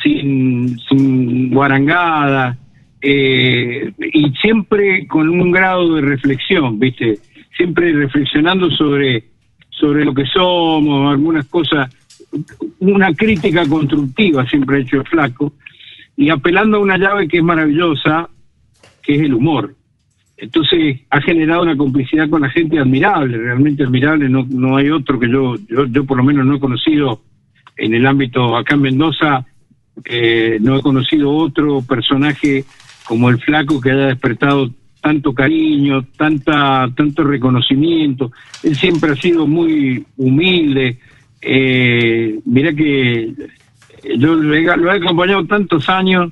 sin guarangada, y siempre con un grado de reflexión, ¿viste? Siempre reflexionando sobre lo que somos, algunas cosas, una crítica constructiva siempre ha hecho el Flaco, y apelando a una llave que es maravillosa, que es el humor. Entonces ha generado una complicidad con la gente admirable, realmente admirable. No hay otro que yo por lo menos no he conocido en el ámbito acá en Mendoza. No he conocido otro personaje como el Flaco que haya despertado tanto cariño, tanto reconocimiento. Él siempre ha sido muy humilde. Mirá que yo lo he acompañado tantos años,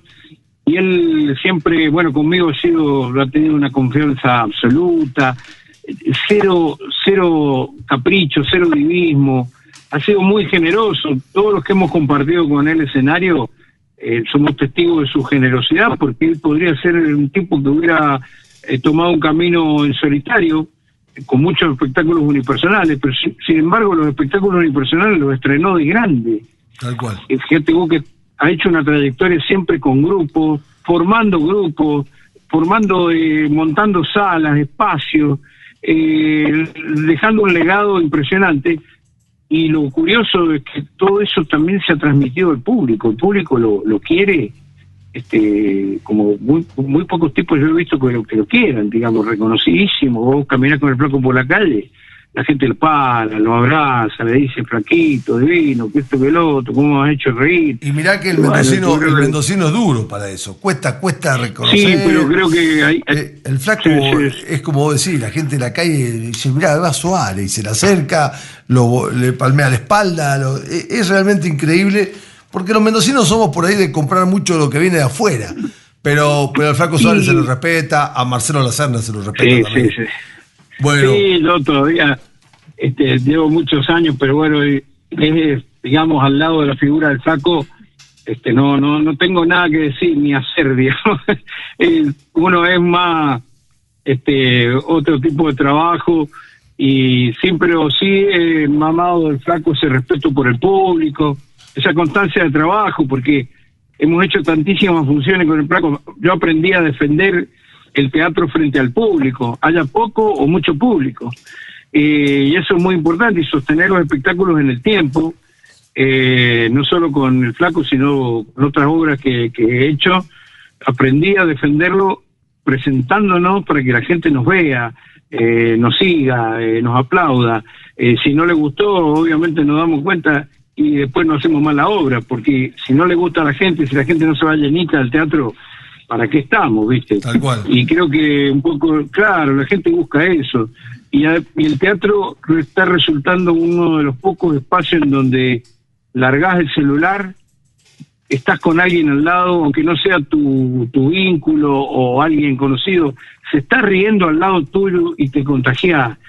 y él siempre, bueno, conmigo ha tenido una confianza absoluta, cero capricho, cero divismo, ha sido muy generoso. Todos los que hemos compartido con él escenario somos testigos de su generosidad, porque él podría ser un tipo que hubiera tomado un camino en solitario, con muchos espectáculos unipersonales, pero sin embargo los espectáculos unipersonales los estrenó de grande. Tal cual. Fíjate vos que ha hecho una trayectoria siempre con grupos, montando salas, espacios, dejando un legado impresionante. Y lo curioso es que todo eso también se ha transmitido al público. El público lo quiere, como muy pocos tipos yo he visto que lo quieran, digamos, reconocidísimo. Vos caminás con el Flaco por la calle, la gente lo para, lo abraza, le dice Flaquito, divino, que esto que el otro, cómo has hecho reír. Y mirá que el mendocino es duro para eso, cuesta reconocer. Sí, pero creo que el Flaco es como vos decís, la gente en la calle dice, mirá, va Suárez, y se le acerca, le palmea la espalda, es realmente increíble, porque los mendocinos somos por ahí de comprar mucho lo que viene de afuera, pero al Flaco Suárez se lo respeta, a Marcelo Lacerna se lo respeta también. Sí. Bueno. Sí, yo todavía llevo muchos años, pero bueno, digamos, al lado de la figura del Flaco, no tengo nada que decir ni hacer, digamos. Uno es más otro tipo de trabajo, y siempre sí he mamado del Flaco ese respeto por el público, esa constancia de trabajo, porque hemos hecho tantísimas funciones con el Flaco. Yo aprendí a defender el teatro frente al público, haya poco o mucho público, y eso es muy importante, y sostener los espectáculos en el tiempo, no solo con el Flaco, sino con otras obras que he hecho. Aprendí a defenderlo presentándonos para que la gente nos vea, nos siga, nos aplauda. Si no le gustó, obviamente nos damos cuenta y después no hacemos más la obra, porque si no le gusta a la gente, si la gente no se va llenita al teatro, ¿para qué estamos, viste? Tal cual. Y creo que un poco, claro, la gente busca eso. Y el teatro está resultando uno de los pocos espacios en donde largás el celular, estás con alguien al lado, aunque no sea tu vínculo o alguien conocido, se está riendo al lado tuyo y te contagia.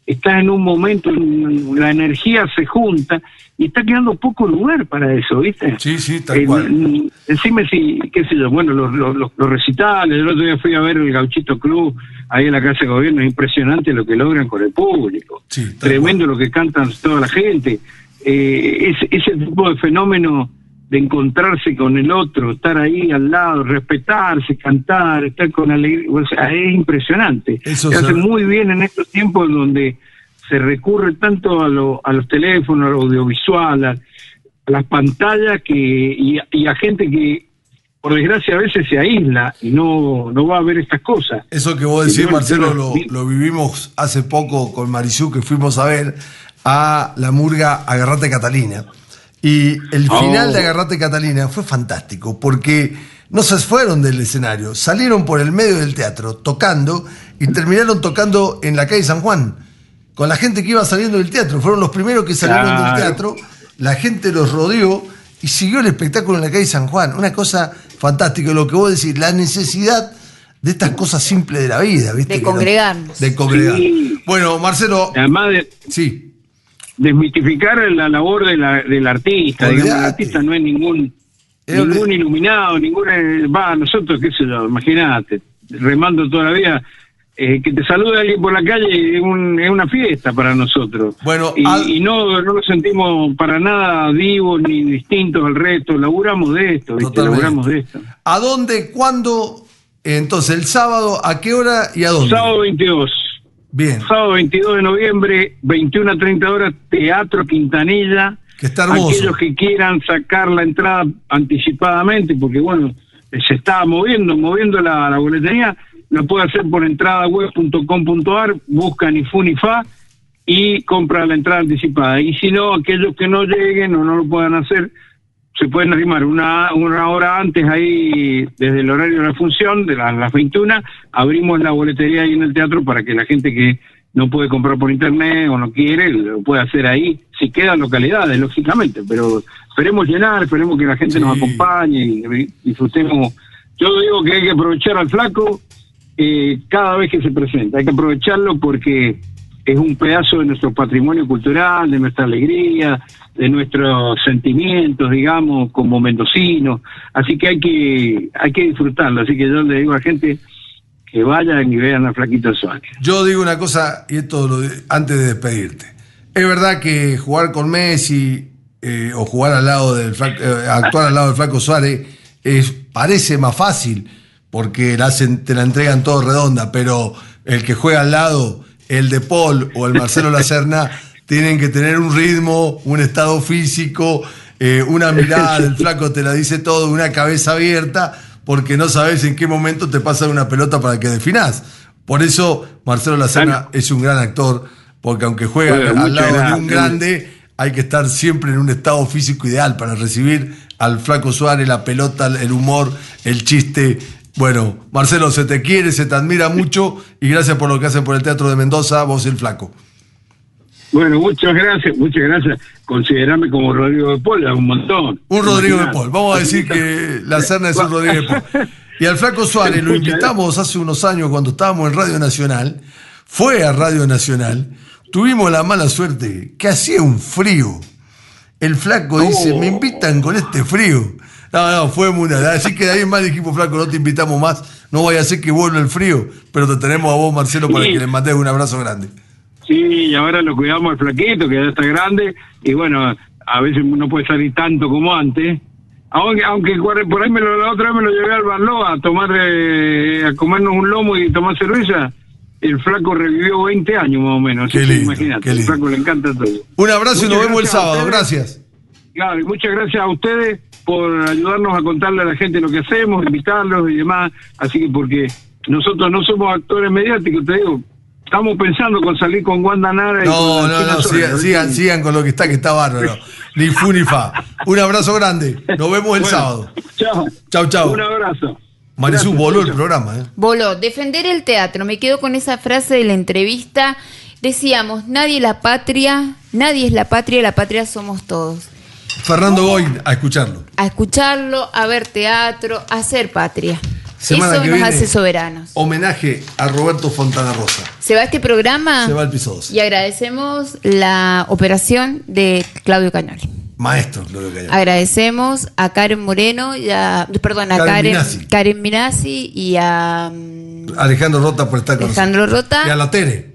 Estás en un momento, la energía se junta y está quedando poco lugar para eso, ¿viste? Sí, tal cual. Decime si, qué sé yo, bueno, los recitales, el otro día fui a ver el Gauchito Club, ahí en la Casa de Gobierno, es impresionante lo que logran con el público. Sí, tremendo lo que cantan toda la gente. Ese tipo de fenómeno de encontrarse con el otro, estar ahí al lado, respetarse, cantar, estar con alegría, o sea, es impresionante. Eso se hace muy bien en estos tiempos donde se recurre tanto a los teléfonos, a lo audiovisual, a las pantallas, y a gente que, por desgracia, a veces se aísla y no va a ver estas cosas. Eso que vos decís, Marcelo, lo vivimos hace poco con Marisú, que fuimos a ver a la murga Agarrate Catalina. Y el final de Agarrate Catalina fue fantástico, porque no se fueron del escenario, salieron por el medio del teatro tocando y terminaron tocando en la calle San Juan, con la gente que iba saliendo del teatro. Fueron los primeros que salieron del teatro, la gente los rodeó y siguió el espectáculo en la calle San Juan. Una cosa fantástica, lo que vos decís, la necesidad de estas cosas simples de la vida, ¿viste? De congregarnos. De congregar. Sí. Bueno, Marcelo. Además sí. Desmitificar la labor del artista. Digamos, el artista no es ningún iluminado, nosotros, qué sé yo, imagínate, remando toda la vida, que te salude alguien por la calle es una fiesta para nosotros. Bueno, y no nos sentimos para nada divos ni distintos al resto, laburamos de esto, laburamos de esto. ¿A dónde, cuándo? Entonces, el sábado, ¿a qué hora y a dónde? Sábado 22. Bien. Sábado 22 de noviembre, 21 a 30 horas, Teatro Quintanilla. Que está hermoso. Aquellos que quieran sacar la entrada anticipadamente, porque bueno, se está moviendo la boletería, lo puede hacer por entradaweb.com.ar, busca ni fu ni fa y compra la entrada anticipada. Y si no, aquellos que no lleguen o no lo puedan hacer, se pueden arrimar una hora antes ahí, desde el horario de la función, de las 21, abrimos la boletería ahí en el teatro para que la gente que no puede comprar por internet o no quiere, lo puede hacer ahí, si quedan localidades, lógicamente, pero esperemos llenar, esperemos que la gente nos acompañe y disfrutemos. Yo digo que hay que aprovechar al Flaco cada vez que se presenta, hay que aprovecharlo porque es un pedazo de nuestro patrimonio cultural, de nuestra alegría, de nuestros sentimientos, digamos, como mendocinos, así que hay que disfrutarlo. Así que yo le digo a la gente que vayan y vean a Flaquito Suárez. Yo digo una cosa, y esto antes de despedirte. Es verdad que jugar con Messi o jugar al lado del actuar al lado del Flaco Suárez parece más fácil, porque te la entregan todo redonda, pero el que juega al lado, el de Paul o el Marcelo Lacerna, tienen que tener un ritmo, un estado físico, una mirada del Flaco te la dice todo, una cabeza abierta, porque no sabes en qué momento te pasa una pelota para que definás. Por eso Marcelo Lacerna es un gran actor, porque aunque juega al lado de un grande, hay que estar siempre en un estado físico ideal para recibir al Flaco Suárez, la pelota, el humor, el chiste. Bueno, Marcelo, se te quiere, se te admira mucho y gracias por lo que hacen por el Teatro de Mendoza, vos y el Flaco. Bueno, muchas gracias. Considerame como Rodrigo de Paul, un montón. Un Rodrigo de Paul, vamos a decir que Lacerna es un Rodrigo de Paul. Y al Flaco Suárez lo invitamos hace unos años cuando estábamos en Radio Nacional, fue a Radio Nacional, tuvimos la mala suerte que hacía un frío. El Flaco dice, me invitan con este frío. No, fue Munera. Así que de ahí en más dijimos, flaco, no te invitamos más. No vaya a ser que vuelva el frío, pero te tenemos a vos, Marcelo, para que le mandes un abrazo grande. Sí, y ahora lo cuidamos al flaquito, que ya está grande, y bueno, a veces no puede salir tanto como antes. Aunque por ahí la otra vez me lo llevé al Barlow a tomar, a comernos un lomo y tomar cerveza. El flaco revivió 20 años más o menos. Qué lindo, imagínate, el flaco le encanta todo. Un abrazo y nos vemos el sábado. Gracias. Claro, y muchas gracias a ustedes por ayudarnos a contarle a la gente lo que hacemos, invitarlos y demás. Así que porque nosotros no somos actores mediáticos, te digo. Estamos pensando con salir con Wanda Nara. No, sigan con lo que está bárbaro. Ni fu ni fa. Un abrazo grande. Nos vemos el sábado. Chau. Un abrazo. Marisú, voló el programa. Voló. Defender el teatro. Me quedo con esa frase de la entrevista. Decíamos, nadie es la patria somos todos. Fernando Goy, a escucharlo. A escucharlo, a ver teatro, a hacer patria. Semana Eso que nos viene, hace soberanos. Homenaje a Roberto Fontana Rosa. Se va este programa. Se va el piso 12. Y agradecemos la operación de Claudio Cañoli. Maestro, Claudio Cañoli. Agradecemos a Karen Moreno y a Karen Minasi y a Alejandro Rota por estar con nosotros. Y a la Tere.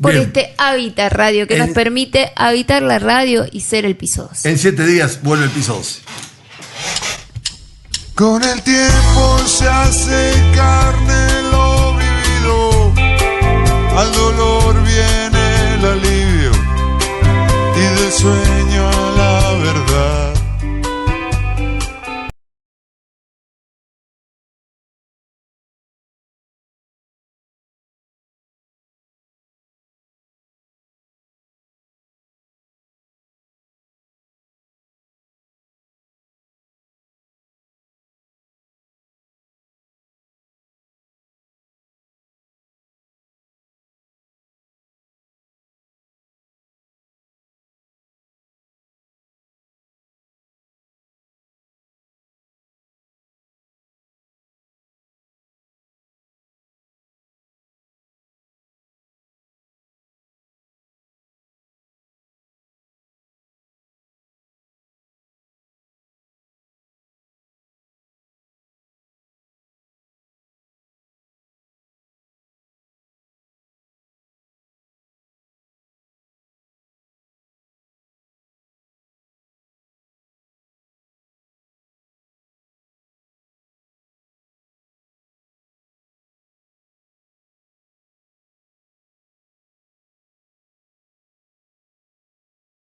Por Bien. este Hábitat Radio que nos permite habitar la radio y ser el piso 12. En 7 días vuelve el piso 12. Con el tiempo se hace carne lo vivido, al dolor viene el alivio y del sueño